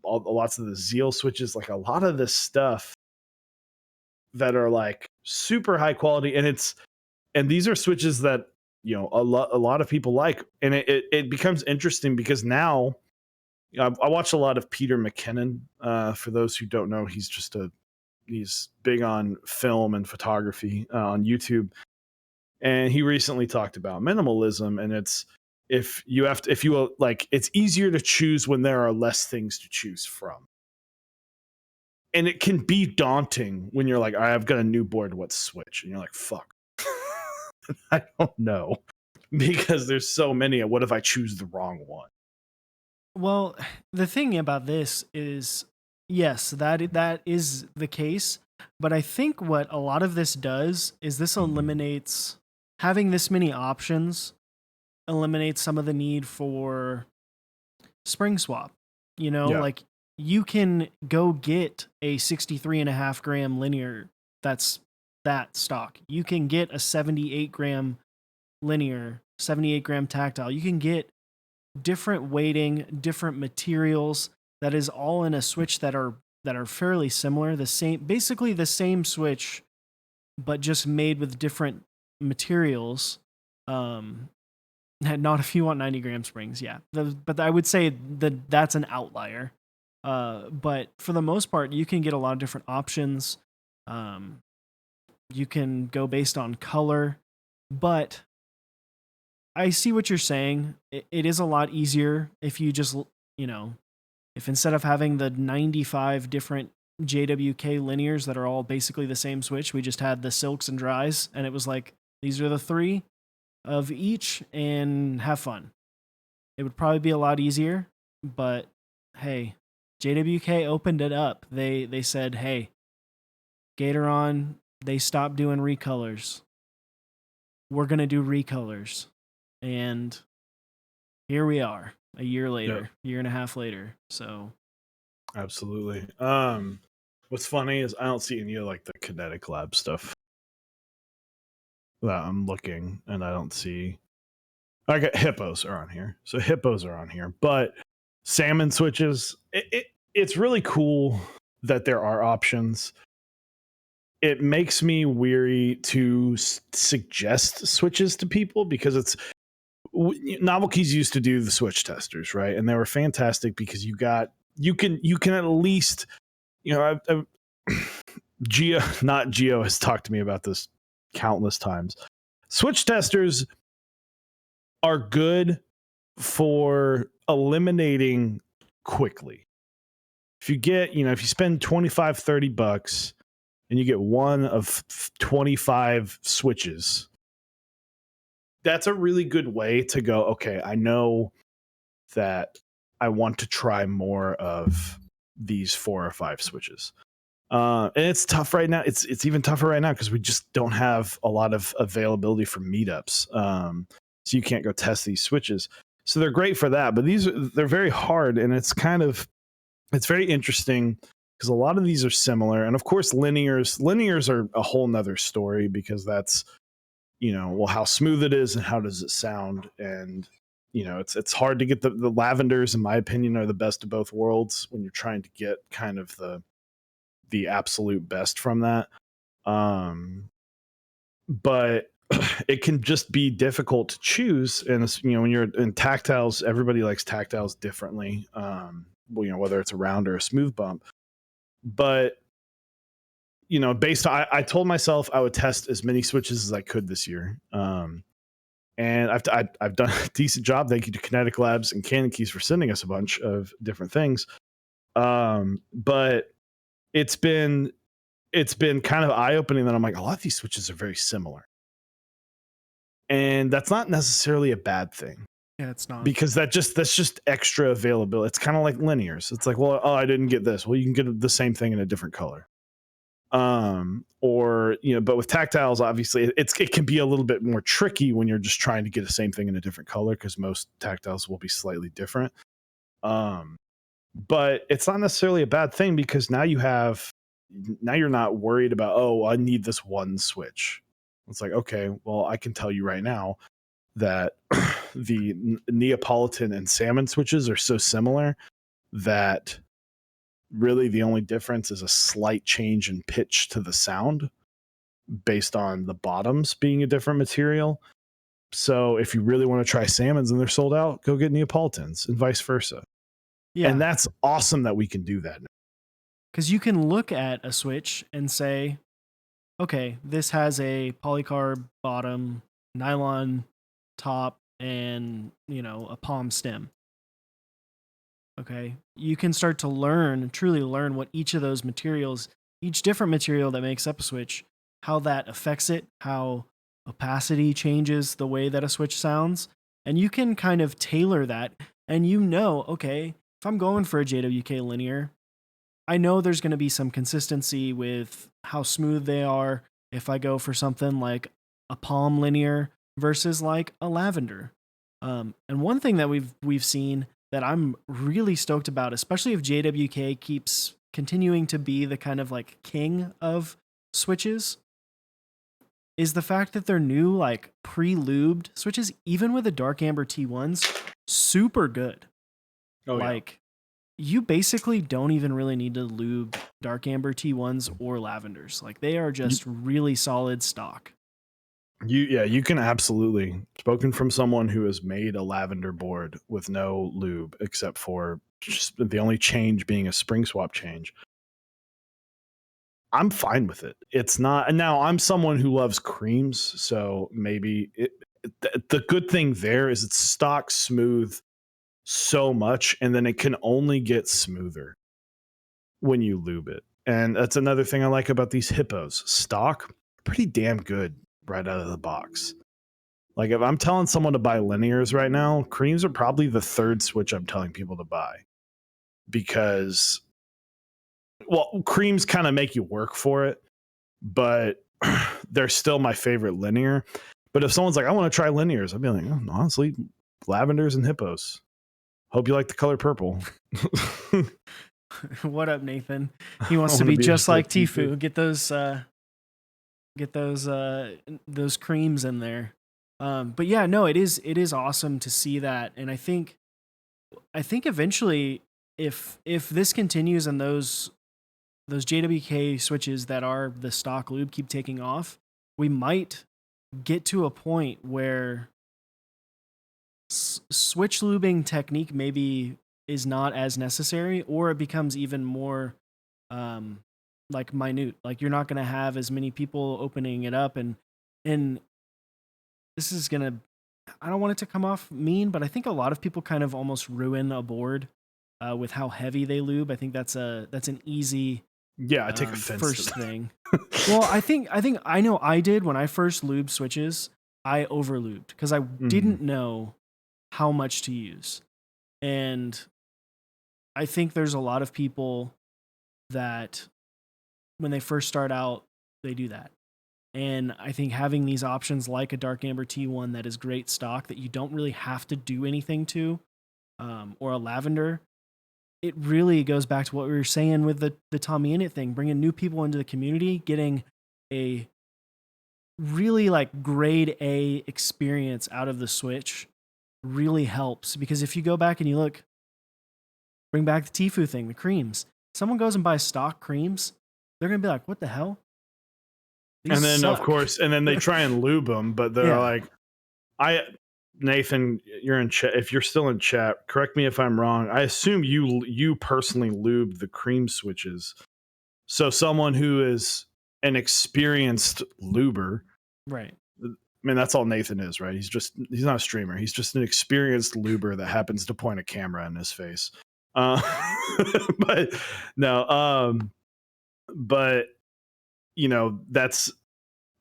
Lots of the Zeal switches. Like a lot of this stuff that are like super high quality, and these are switches that a lot of people like, and it becomes interesting because now I watch a lot of Peter McKinnon. For those who don't know, he's big on film and photography on YouTube, and he recently talked about minimalism, and it's easier to choose when there are less things to choose from. And it can be daunting when you're like, I've got a new board, what switch? And you're like, fuck. I don't know. Because there's so many. What if I choose the wrong one? Well, the thing about this is, yes, that is the case. But I think what a lot of this does is this eliminates having this many options, eliminates some of the need for spring swap. Yeah. Like you can go get a 63.5 gram linear that's that stock. You can get a 78 gram linear, 78 gram tactile. You can get different weighting, different materials that is all in a switch that are fairly similar, basically the same switch, but just made with different materials. Not if you want 90 gram springs, yeah. But I would say that's an outlier. But for the most part, you can get a lot of different options. You can go based on color, but I see what you're saying. It is a lot easier if you just, if instead of having the 95 different JWK linears that are all basically the same switch, we just had the silks and dries, and it was like, these are the 3 of each, and have fun. It would probably be a lot easier, but hey, JWK opened it up. They said, hey, Gatoron, they stopped doing recolors. We're going to do recolors. And here we are a year later, year and a half later. So absolutely. What's funny is I don't see any of like the Kinetic Lab stuff that I'm looking, and I don't see. I got Hippos are on here, so Hippos are on here, but salmon switches. It's really cool that there are options. It makes me weary to suggest switches to people because Novelkeys used to do the switch testers, right? And they were fantastic because you can at least, Geo has talked to me about this countless times. Switch testers are good for eliminating quickly. If you spend $25-$30 and you get one of 25 switches, that's a really good way to go, okay, I know that I want to try more of these 4 or 5 switches. And it's tough right now. It's even tougher right now because we just don't have a lot of availability for meetups. So you can't go test these switches. So they're great for that, but they're very hard, and it's very interesting because a lot of these are similar. And of course, linears are a whole nother story because that's, well, how smooth it is and how does it sound. And, it's hard to get the lavenders, in my opinion, are the best of both worlds when you're trying to get kind of the absolute best from that. But it can just be difficult to choose. And when you're in tactiles, everybody likes tactiles differently. Whether it's a round or a smooth bump. But based on, I told myself I would test as many switches as I could this year. And I've done a decent job. Thank you to Kinetic Labs and Canon Keys for sending us a bunch of different things. But it's been kind of eye opening that I'm like, a lot of these switches are very similar, and that's not necessarily a bad thing. Yeah, it's not, because that's just extra availability. It's kind of like linears. It's like, well, oh, I didn't get this. Well, you can get the same thing in a different color. Or but with tactiles, obviously it can be a little bit more tricky when you're just trying to get the same thing in a different color, because most tactiles will be slightly different. But it's not necessarily a bad thing, because now you're not worried about, oh, I need this one switch. It's like, okay, well, I can tell you right now that the Neapolitan and salmon switches are so similar that really the only difference is a slight change in pitch to the sound based on the bottoms being a different material. So if you really want to try salmons and they're sold out, go get Neapolitans, and vice versa. yeah, And that's awesome that we can do that now. because you can look at a switch and say, okay, this has a polycarb bottom, nylon top, and a palm stem. Okay, you can start to truly learn what each of those materials, each different material that makes up a switch, how that affects it, how opacity changes the way that a switch sounds. And you can kind of tailor that. And okay, if I'm going for a JWK linear, I know there's going to be some consistency with how smooth they are if I go for something like a palm linear versus like a lavender. And one thing that we've seen that I'm really stoked about, especially if JWK keeps continuing to be the kind of like king of switches, is the fact that their new like pre-lubed switches, even with the dark amber T1s, super good. Oh, like you basically don't even really need to lube dark amber T1s or lavenders. Like they are just really solid stock. You can absolutely, spoken from someone who has made a lavender board with no lube except for just the only change being a spring swap change. I'm fine with it. It's not, and now I'm someone who loves creams, so maybe the good thing there is it's stock smooth so much, and then it can only get smoother when you lube it. And that's another thing I like about these hippos. Stock, pretty damn good right out of the box. Like if I'm telling someone to buy linears right now, creams are probably the third switch I'm telling people to buy, because, well, creams kind of make you work for it, but they're still my favorite linear. But if someone's like, I want to try linears, I'd be like, oh, honestly, lavenders and hippos. Hope you like the color purple. What up, Nathan? He wants to be just like Tfue. Get those creams in there. But yeah, no, it is awesome to see that, and I think eventually, if this continues and those JWK switches that are the stock lube keep taking off, we might get to a point where switch lubing technique maybe is not as necessary, or it becomes even more like minute. Like you're not going to have as many people opening it up, and this is going to, I don't want it to come off mean, but I think a lot of people kind of almost ruin a board with how heavy they lube. I think that's an easy I take offense first to that. thing. Well, I know I did when I first lubed switches. I over lubed because I didn't know how much to use, and I think there's a lot of people that when they first start out, they do that. And I think having these options like a Dark Amber T1 that is great stock that you don't really have to do anything to, or a Lavender, it really goes back to what we were saying with the TommyClickIt thing, bringing new people into the community, getting a really like grade A experience out of the Switch really helps. Because if you go back and you look, bring back the Tfue thing, the creams. Someone goes and buys stock creams, they're gonna be like, "What the hell?" These and then suck. of course, and then they try and lube them, but they're like, Nathan, you're in chat. If you're still in chat, correct me if I'm wrong. I assume you personally lube the cream switches. So someone who is an experienced luber, Right. I mean, that's all Nathan is, right? He's not a streamer. He's just an experienced luber that happens to point a camera in his face. But no, but you know, that's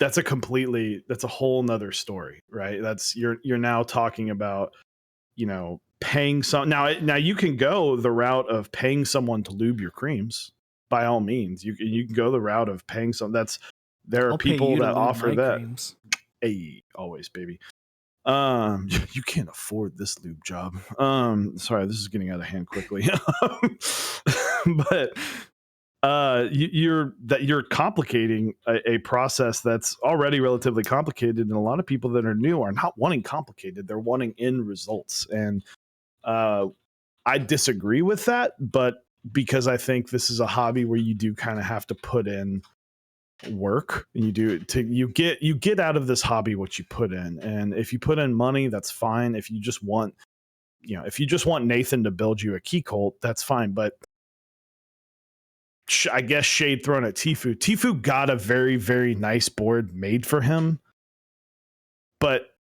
a whole nother story, right? That's you're now talking about, you know, paying some now you can go the route of paying someone to lube your creams. By all means, you can go the route of paying some. There are I'll pay people you to that lube offer my that. creams. Hey, always, baby. You can't afford this lube job. Sorry, this is getting out of hand quickly. But you're complicating a process that's already relatively complicated, and a lot of people that are new are not wanting complicated. They're wanting end results, and I disagree with that, but because I think this is a hobby where you do kind of have to put in work, and you get out of this hobby what you put in. And if you put in money, that's fine. If you just want Nathan to build you a key cult, that's fine. But I guess shade thrown at Tfue. Tfue got a very, very nice board made for him, but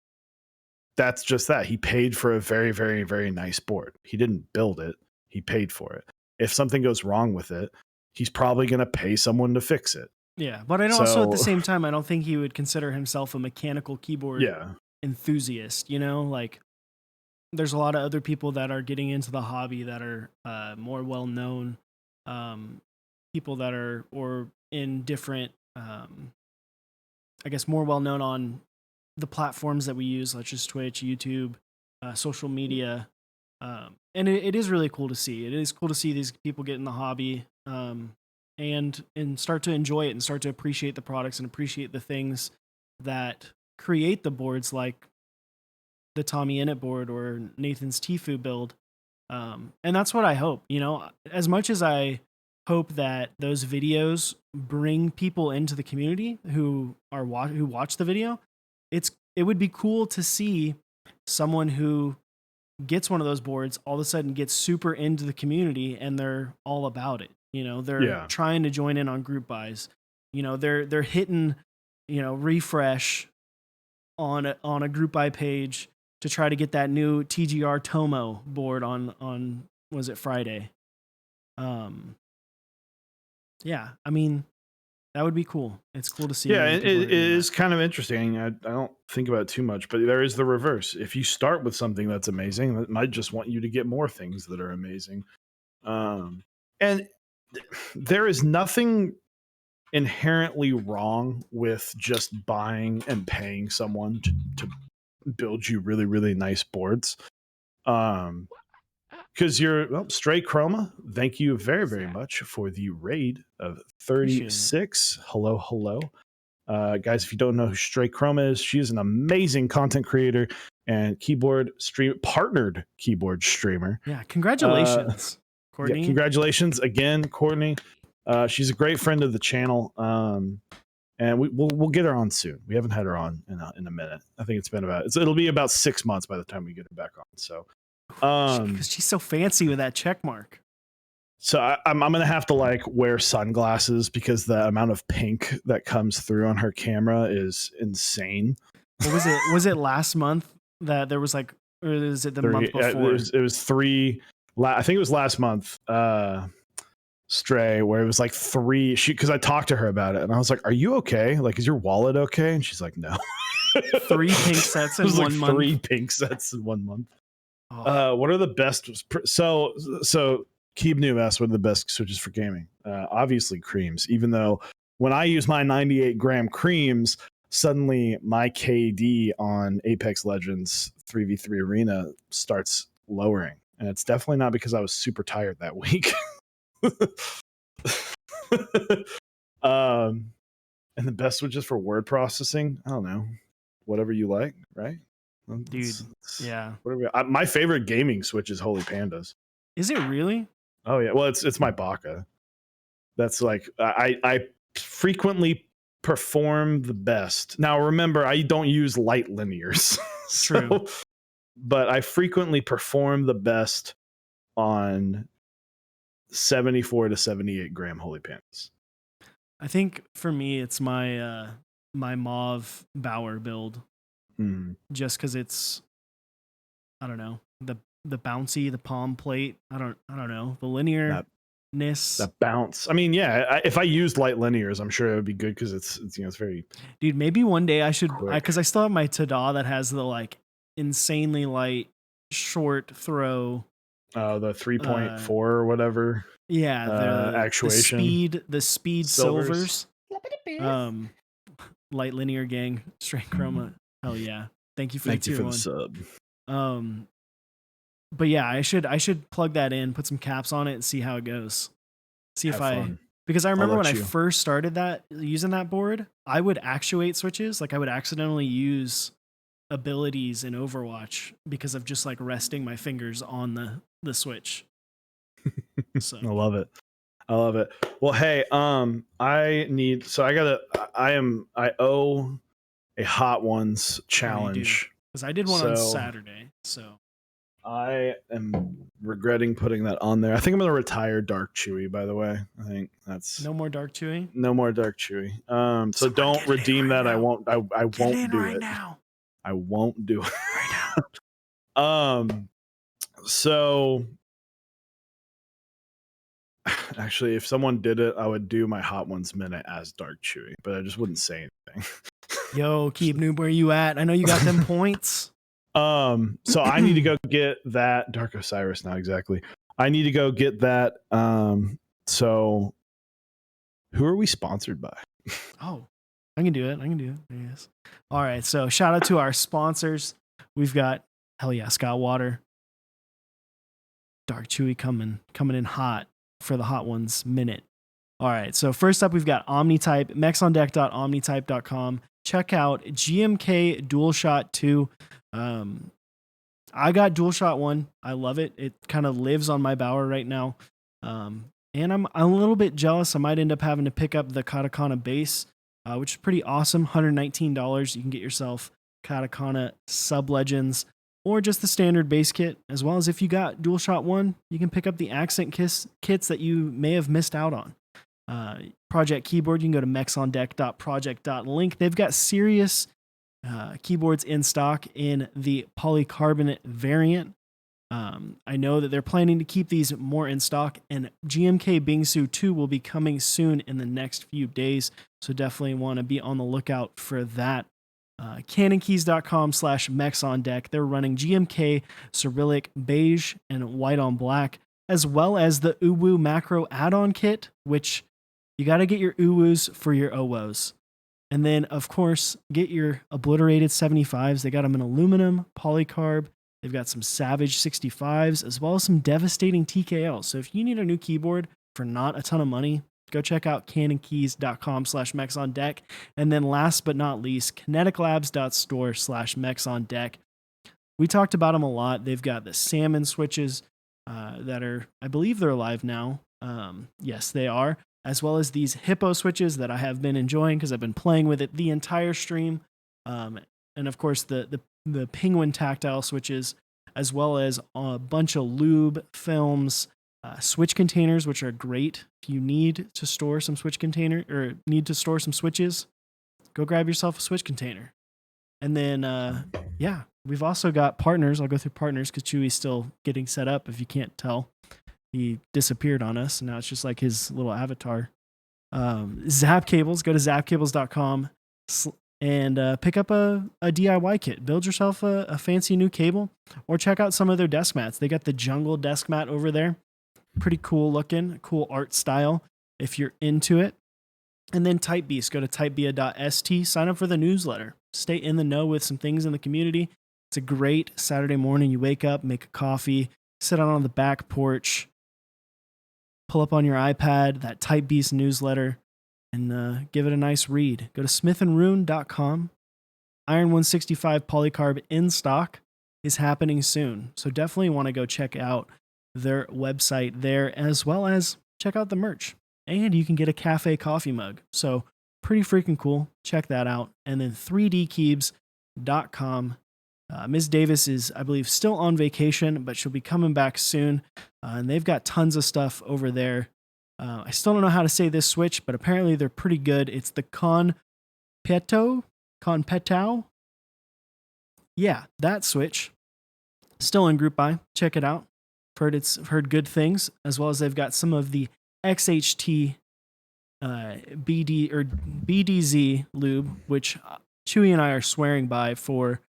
that's just that. He paid for a very, very, very nice board. He didn't build it. He paid for it. If something goes wrong with it, he's probably going to pay someone to fix it. Yeah, but also at the same time, I don't think he would consider himself a mechanical keyboard enthusiast. You know, like there's a lot of other people that are getting into the hobby that are more well known, people that are or in different, I guess, more well known on the platforms that we use, such as Twitch, YouTube, social media. And it is really cool to see. It is cool to see these people get in the hobby. And start to enjoy it and start to appreciate the products and appreciate the things that create the boards, like the TommyClickIt board or Nathan's Tfue build. And that's what I hope. You know, as much as I hope that those videos bring people into the community who watch the video, it would be cool to see someone who gets one of those boards all of a sudden gets super into the community and they're all about it. You know, they're trying to join in on group buys. You know, they're hitting, you know, refresh on a group buy page to try to get that new TGR Tomo board on was it Friday? Yeah, I mean, that would be cool. It's cool to see. Yeah, it is kind of interesting. I don't think about it too much, but there is the reverse. If you start with something that's amazing, that might just want you to get more things that are amazing. And there is nothing inherently wrong with just buying and paying someone to build you really, really nice boards. Because Stray Chroma, thank you very, very much for the raid of 36. Hello. Guys, if you don't know who Stray Chroma is, she is an amazing content creator and partnered keyboard streamer. Yeah, congratulations, Courtney. Yeah, congratulations again, Courtney. She's a great friend of the channel, and we'll get her on soon. We haven't had her on in a minute. I think it'll be about 6 months by the time we get her back on. So, because she's so fancy with that check mark. So I'm gonna have to like wear sunglasses because the amount of pink that comes through on her camera is insane. What was it? Was it last month that there was like, or is it the month before? It was 3. I think it was last month. Stray, where it was like 3. Because I talked to her about it and I was like, "Are you okay? Like, is your wallet okay?" And she's like, "No." 3 pink sets in 1 month. 3 pink sets in 1 month. Oh. What are the best? So Keeb New asks what are the best switches for gaming. Obviously creams, even though when I use my 98 gram creams, suddenly my KD on Apex Legends 3v3 Arena starts lowering. And it's definitely not because I was super tired that week. And the best switches for word processing, I don't know, whatever you like, right? Dude, yeah. My favorite gaming switch is Holy Pandas. Is it really? Oh yeah, well it's my Baka. That's like I frequently perform the best. Now remember, I don't use light linears. True. But I frequently perform the best on 74 to 78 gram Holy Pandas. I think for me, it's my my Mauve Bower build, just because it's, I don't know, the bouncy, the palm plate. I don't know, the linearness, that bounce. I mean, yeah, if I used light linears, I'm sure it would be good because it's it's very. Dude, maybe one day I should, because I still have my Tada that has the like insanely light short throw. The 3.4 or whatever. Yeah, the actuation. The speed silvers. Light linear gang, straight chroma. Hell yeah. Thank you for the tier 1 sub. But yeah, I should plug that in, put some caps on it and see how it goes. See if because I remember when I first started using that board, I would actuate switches. Like I would accidentally use abilities in Overwatch because of just like resting my fingers on the switch. So. I love it. Well, hey, I owe a Hot Ones challenge because I did one on Saturday. So I am regretting putting that on there. I think I'm gonna retire Dark Chewy. By the way, I think that's no more Dark Chewy. No more Dark Chewy. So don't redeem that. Now. I won't do it now. I won't do it right now. So actually, if someone did it, I would do my Hot Ones minute as Dark Chewy, but I just wouldn't say anything. Yo, Keeb Noob, where you at? I know you got them points. So I need to go get that Dark Osiris now. Exactly. I need to go get that. So who are we sponsored by? Oh, I can do it. Yes. All right. So shout out to our sponsors. We've got, hell yeah, Scott Water. Dark Chewy coming in hot for the Hot Ones minute. All right. So first up, we've got Omnitype, mexondeck.omnitype.com. Check out GMK DualShot 2. I got DualShot 1. I love it. It kind of lives on my Bower right now. And I'm a little bit jealous. I might end up having to pick up the Katakana base, which is pretty awesome. $119. You can get yourself Katakana Sub Legends or just the standard base kit, as well as if you got DualShot 1, you can pick up the accent kits that you may have missed out on. Project Keyboard, you can go to mexondeck.project.link. They've got serious keyboards in stock in the polycarbonate variant. I know that they're planning to keep these more in stock, and GMK Bingsu 2 will be coming soon in the next few days, so definitely want to be on the lookout for that. Canonkeys.com/mexondeck. They're running GMK Cyrillic Beige and White on Black, as well as the Uwu Macro add-on kit, which you got to get your Uwus for your OWOs. And then, of course, get your obliterated 75s. They got them in aluminum, polycarb. They've got some Savage 65s, as well as some devastating TKLs. So if you need a new keyboard for not a ton of money, go check out canonkeys.com/mexondeck. And then last but not least, kineticlabs.store/mexondeck. We talked about them a lot. They've got the salmon switches that are, I believe they're live now. Yes, they are. As well as these hippo switches that I have been enjoying because I've been playing with it the entire stream. And of course, the penguin tactile switches, as well as a bunch of lube films, switch containers, which are great. If you need to store some switch container or need to store some switches, go grab yourself a switch container. And then, yeah, we've also got partners. I'll go through partners because Chewy's still getting set up. If you can't tell, he disappeared on us. And now it's just like his little avatar. Zap Cables, go to zapcables.com and pick up a DIY kit. Build yourself a fancy new cable, or check out some of their desk mats. They got the jungle desk mat over there. Pretty cool looking, cool art style if you're into it. And then Typebeast, go to typebia.st, sign up for the newsletter. Stay in the know with some things in the community. It's a great Saturday morning. You wake up, make a coffee, sit out on the back porch, pull up on your iPad that Typebeast newsletter, and give it a nice read. Go to smithandrune.com. Iron 165 polycarb in stock is happening soon. So definitely want to go check out their website there, as well as check out the merch. And you can get a cafe coffee mug. So pretty freaking cool. Check that out. And then 3dkeebs.com. Ms. Davis is, I believe, still on vacation, but she'll be coming back soon. And they've got tons of stuff over there. I still don't know how to say this switch, but apparently they're pretty good. It's the Conpetao. Yeah, that switch. Still in group buy. Check it out. I've heard good things, as well as they've got some of the XHT BDZ lube, which Chewy and I are swearing by for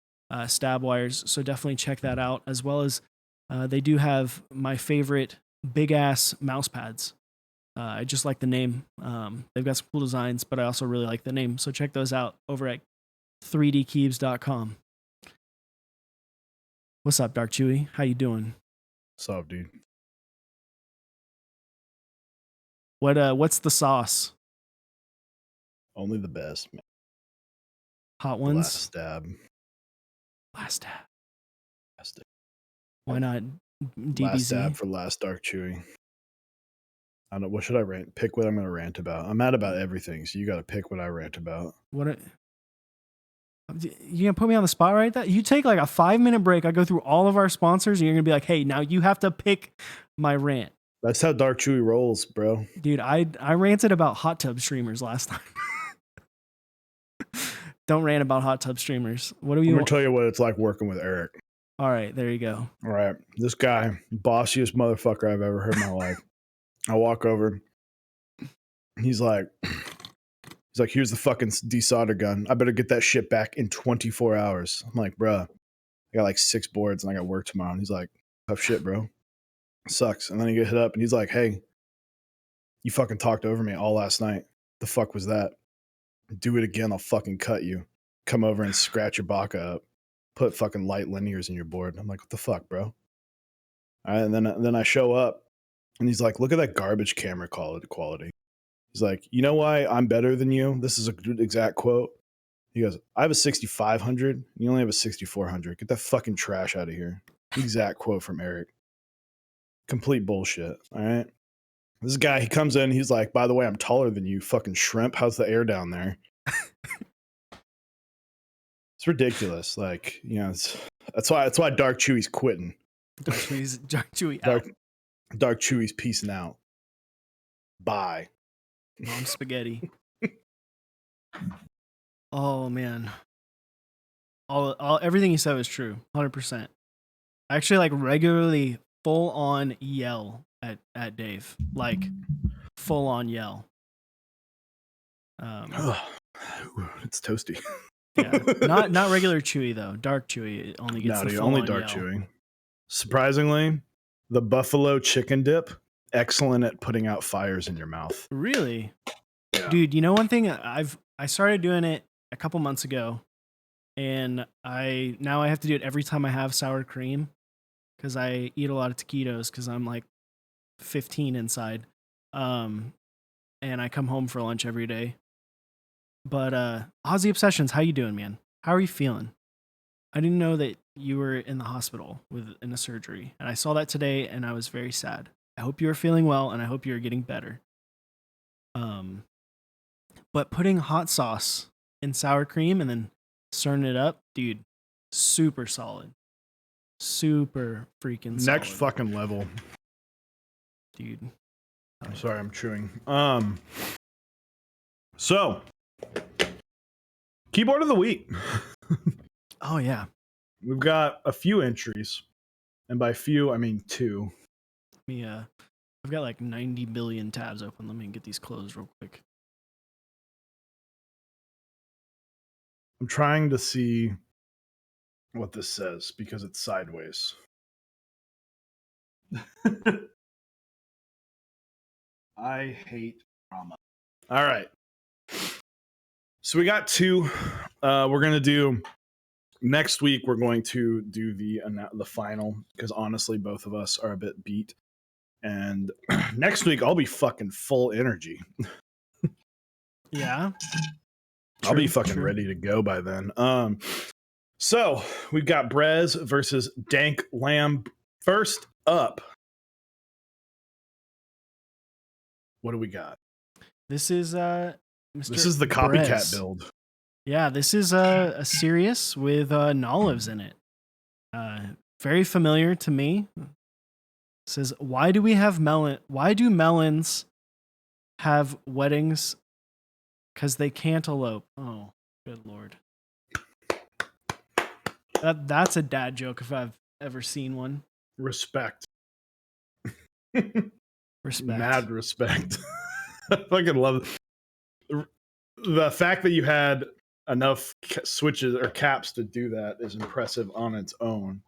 stab wires. So definitely check that out, as well as they do have my favorite big ass mouse pads. I just like the name. They've got some cool designs, but I also really like the name. So check those out over at 3dkeebs.com. What's up, Dark Chewy? How you doing? What's up, dude? What's the sauce? Only the best, man. Hot ones? Last stab. Last stab. Last stab. Why not DBZ? Last stab for last Dark Chewy. I don't know. What should I rant? Pick what I'm going to rant about. I'm mad about everything, so you got to pick what I rant about. You gonna put me on the spot right there? You take like a 5-minute break. I go through all of our sponsors, and you're gonna be like, "Hey, now you have to pick my rant." That's how Dark Chewy rolls, bro. Dude, I ranted about hot tub streamers last time. Don't rant about hot tub streamers. What do you? I'm gonna tell you what it's like working with Eric. All right, there you go. All right, this guy, bossiest motherfucker I've ever heard in my life. I walk over. He's like, here's the fucking desolder gun. I better get that shit back in 24 hours. I'm like, bruh, I got like 6 boards and I got work tomorrow. And he's like, tough shit, bro. Sucks. And then he get hit up and he's like, hey, you fucking talked over me all last night. The fuck was that? Do it again, I'll fucking cut you. Come over and scratch your baka up. Put fucking light linears in your board. I'm like, what the fuck, bro? All right, and then I show up and he's like, look at that garbage camera quality. He's like, you know why I'm better than you? This is a good exact quote. He goes, I have a 6500. You only have a 6400. Get that fucking trash out of here. Exact quote from Eric. Complete bullshit. All right. This guy, he comes in. He's like, by the way, I'm taller than you. Fucking shrimp. How's the air down there? It's ridiculous. Like, you know, that's why Dark Chewy's quitting. Dark Chewy out. Dark Chewy's peacing out. Bye. Mom spaghetti. Oh man. All everything he said was true. 100%. I actually like regularly full on yell at Dave. Like full on yell. It's toasty. Yeah. Not regular Chewy though. Dark Chewy only gets the full only on Dark yell. Chewy. Surprisingly, the buffalo chicken dip, excellent at putting out fires in your mouth. Really? Yeah. Dude, you know one thing I started doing it a couple months ago, and now I have to do it every time I have sour cream because I eat a lot of taquitos because I'm like 15 inside. And I come home for lunch every day. But Ozzy Obsessions, how you doing, man? How are you feeling? I didn't know that you were in the hospital in a surgery, and I saw that today, and I was very sad. I hope you're feeling well, and I hope you're getting better. But putting hot sauce in sour cream and then stirring it up, dude, super solid. Super freaking solid. Next fucking level. Dude. I'm sorry, I'm chewing. So, keyboard of the week. Oh, yeah. We've got a few entries. And by few, I mean 2. I've got like 90 billion tabs open. Let me get these closed real quick. I'm trying to see what this says because it's sideways. I hate drama. All right. So we got two. We're gonna do next week. We're going to do the final because honestly, both of us are a bit beat. And next week I'll be fucking full energy. Yeah. I'll be fucking ready to go by then. So we've got Brez versus Dank Lamb. First up, what do we got? This is Mr. This is the copycat Brez. build. Yeah, this is a Sirius with Nolives in it. Very familiar to me. It says, why do melons have weddings? Because they can't elope. Oh, good lord. That's a dad joke if I've ever seen one. Respect. Respect. Mad respect. I fucking love it. The fact that you had enough switches or caps to do that is impressive on its own.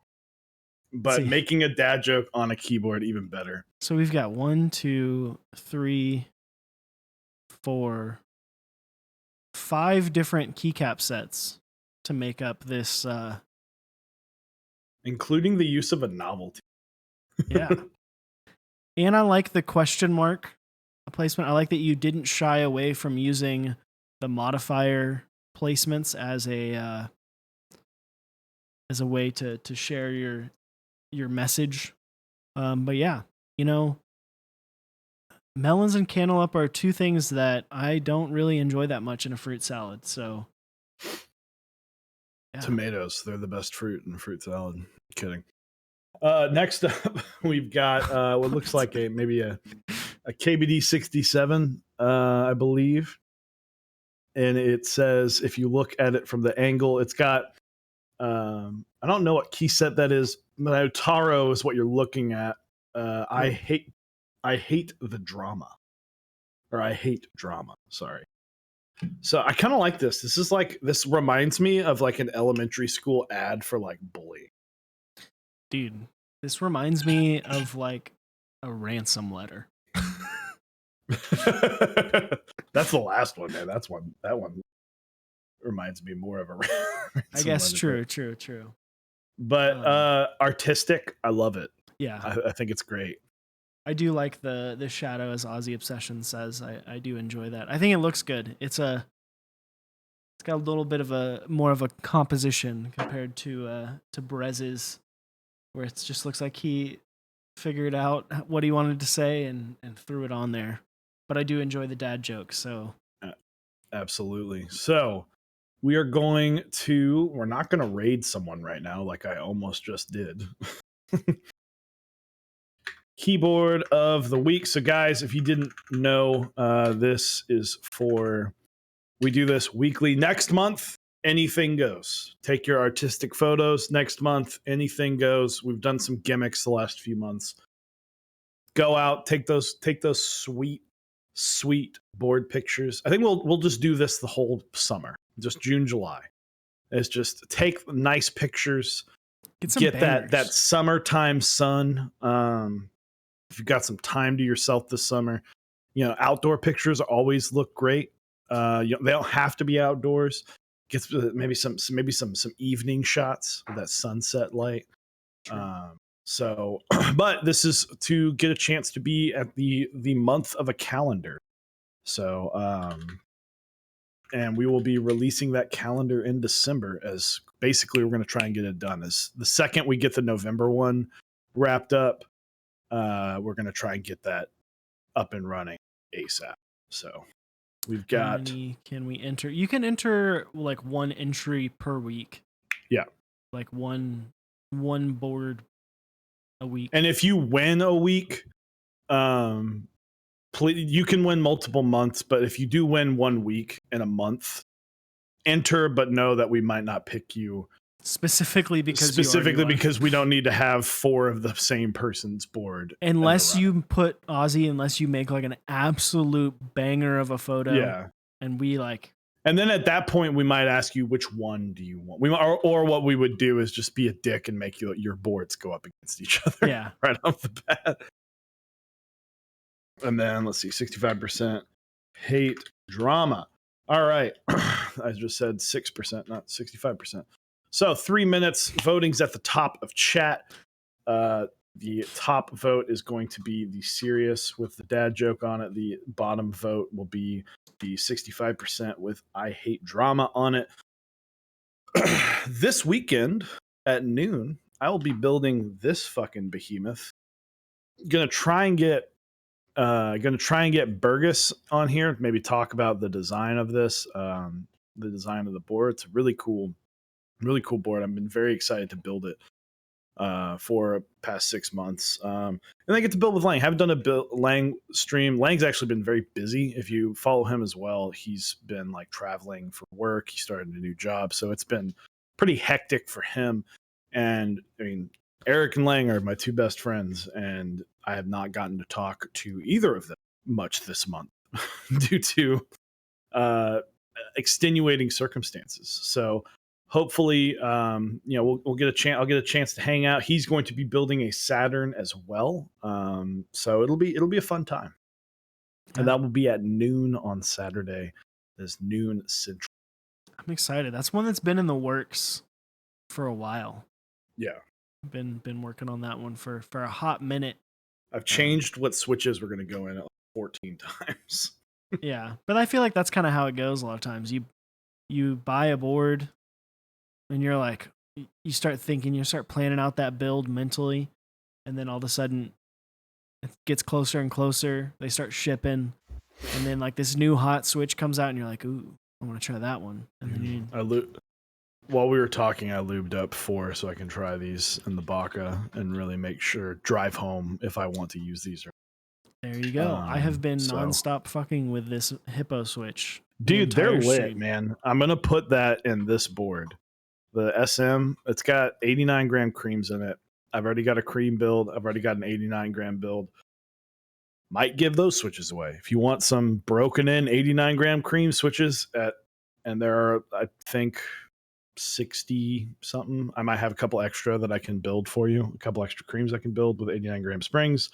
But making a dad joke on a keyboard, even better. So we've got 1, 2, 3, 4, 5 different keycap sets to make up this. Including the use of a novelty. Yeah. And I like the question mark placement. I like that you didn't shy away from using the modifier placements as a way to share your message. But yeah, melons and cantaloupe are two things that I don't really enjoy that much in a fruit salad. So yeah. Tomatoes, they're the best fruit in fruit salad. Kidding. Next up, we've got what looks like maybe a KBD 67, I believe. And it says, if you look at it from the angle, it's got, I don't know what key set that is, but I know Taro is what you're looking at. I hate the drama. Or I hate drama, sorry. So I kind of like this. This reminds me of like an elementary school ad for like bullying. Dude, this reminds me of like a ransom letter. That's the last one, man. That one reminds me more of a ransom I guess letter. True. But artistic, I love it. Yeah. I think it's great. I do like the shadow, as Aussie Obsession says. I do enjoy that. I think it looks good. It's got a little bit of more of a composition compared to Brez's, where it just looks like he figured out what he wanted to say and threw it on there. But I do enjoy the dad jokes, so absolutely. So we're not going to raid someone right now like I almost just did. Keyboard of the week. So guys, if you didn't know, we do this weekly. Next month, anything goes. Take your artistic photos. Next month, anything goes. We've done some gimmicks the last few months. Go out, take those sweet board pictures. I think we'll just do this the whole summer, just June, July. It's just take nice pictures, get that summertime sun. If you've got some time to yourself this summer, outdoor pictures always look great. They don't have to be outdoors. Get maybe some evening shots with that sunset light. But this is to get a chance to be at the month of a calendar. So, and we will be releasing that calendar in December, as basically we're going to try and get it done. As the second we get the November one wrapped up, we're going to try and get that up and running ASAP. So we've got. How many can we enter? You can enter like one entry per week. Yeah. Like one board a week. And if you win a week, you can win multiple months, but if you do win 1 week in a month, enter, but know that we might not pick you specifically because we don't need to have 4 of the same person's board unless you put Aussie, unless you make like an absolute banger of a photo. Yeah. And we like, and then at that point we might ask you, which one do you want? Or what we would do is just be a dick and make your boards go up against each other. Yeah. Right off the bat. And then let's see, 65% hate drama. All right. I just said 6%, not 65%. So 3 minutes. Voting's at the top of chat. The top vote is going to be the serious with the dad joke on it. The bottom vote will be the 65% with I hate drama on it. This weekend at noon, I will be building this fucking behemoth. Gonna try and get Burgess on here. Maybe talk about the design of this, the design of the board. It's a really cool board. I've been very excited to build it for past 6 months. And I get to build with Lang. Haven't done a Lang stream. Lang's actually been very busy. If you follow him as well, he's been like traveling for work. He started a new job, so it's been pretty hectic for him. And I mean, Eric and Lang are my two best friends, and I have not gotten to talk to either of them much this month due to extenuating circumstances. So hopefully, we'll get a chance. I'll get a chance to hang out. He's going to be building a Saturn as well, so it'll be a fun time, and that will be at noon on Saturday. It's noon Central. I'm excited. That's one that's been in the works for a while. Yeah, been working on that one for a hot minute. I've changed what switches we're going to go in at 14 times. Yeah, but I feel like that's kind of how it goes a lot of times. You buy a board and you're like, you start thinking, you start planning out that build mentally, and then all of a sudden it gets closer and closer. They start shipping, and then like this new hot switch comes out and you're like, ooh, I want to try that one. And then while we were talking, I lubed up 4 so I can try these in the Baca and really make sure, drive home if I want to use these. There you go. I have been nonstop fucking with this Hippo switch. Dude, they're lit, man. I'm going to put that in this board. The SM, it's got 89 gram creams in it. I've already got a cream build. I've already got an 89 gram build. Might give those switches away. If you want some broken in 89 gram cream switches and there are, I think, 60 something. I might have a couple extra that I can build for you. A couple extra creams I can build with 89 gram springs.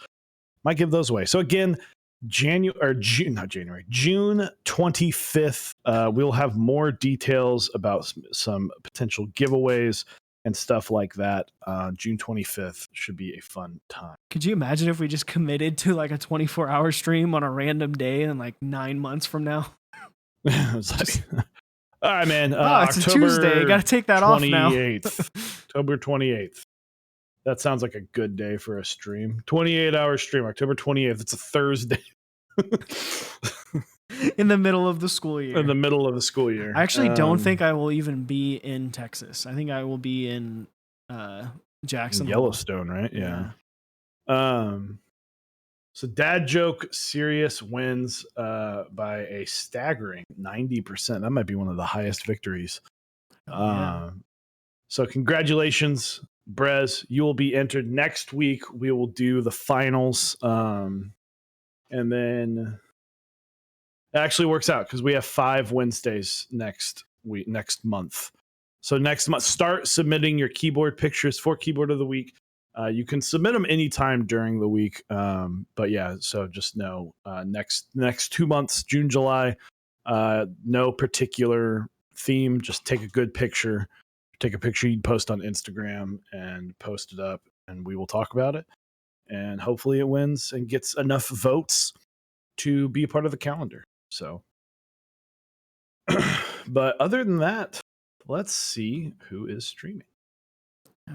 Might give those away. So again, June 25th, we'll have more details about some potential giveaways and stuff like that. June 25th should be a fun time. Could you imagine if we just committed to like a 24-hour stream on a random day and like 9 months from now? It's like, all right, man. It's October a Tuesday. Got to take that 28th, off now. October 28th. That sounds like a good day for a stream. 28-hour stream, October 28th. It's a Thursday. In the middle of the school year. In the middle of the school year. I actually don't think I will even be in Texas. I think I will be in Jackson. Yellowstone, right? Yeah. So dad joke serious wins by a staggering 90%. That might be one of the highest victories. So congratulations, Brez. You will be entered next week. We will do the finals. And then it actually works out because we have 5 Wednesdays next month. So next month, start submitting your keyboard pictures for Keyboard of the Week. You can submit them anytime during the week. But yeah, so just know next 2 months, June, July, no particular theme. Just take a good picture. Take a picture you'd post on Instagram and post it up, and we will talk about it. And hopefully it wins and gets enough votes to be a part of the calendar. So, but other than that, let's see who is streaming.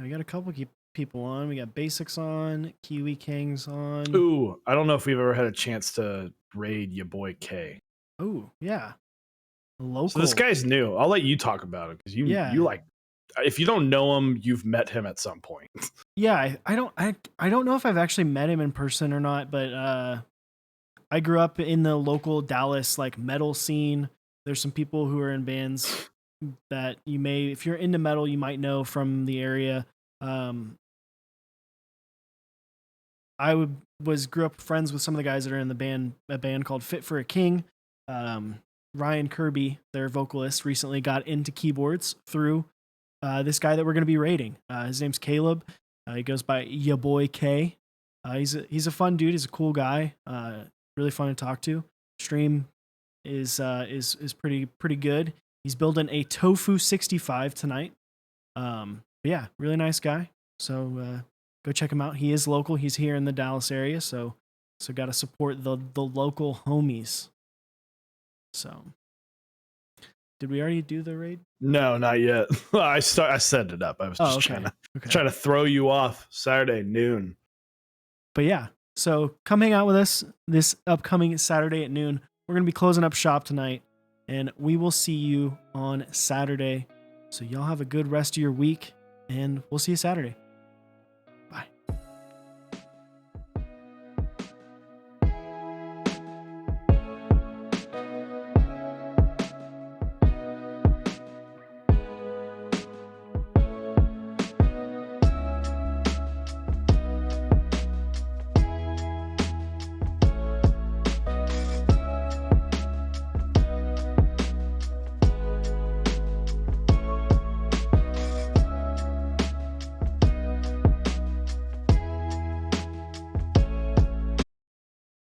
We got a couple people on. We got Basics on, Kiwi King's on. Ooh, I don't know if we've ever had a chance to raid your boy K. Oh, yeah. Local. So this guy's new. I'll let you talk about it because you like, if you don't know him, you've met him at some point. Yeah, I don't know if I've actually met him in person or not, but I grew up in the local Dallas like metal scene. There's some people who are in bands that you may, if you're into metal, you might know from the area. I grew up friends with some of the guys that are in a band called Fit for a King. Ryan Kirby, their vocalist, recently got into keyboards through this guy that we're going to be rating. His name's Caleb. He goes by Ya Boy K. He's a fun dude. He's a cool guy. really fun to talk to. Stream is pretty good. He's building a tofu 65 tonight. But yeah, really nice guy. So go check him out. He is local. He's here in the Dallas area, so got to support the local homies. So, did we already do the raid? No, not yet. I set it up. I was just trying to throw you off Saturday noon. But yeah, so come hang out with us this upcoming Saturday at noon. We're going to be closing up shop tonight, and we will see you on Saturday. So y'all have a good rest of your week, and we'll see you Saturday.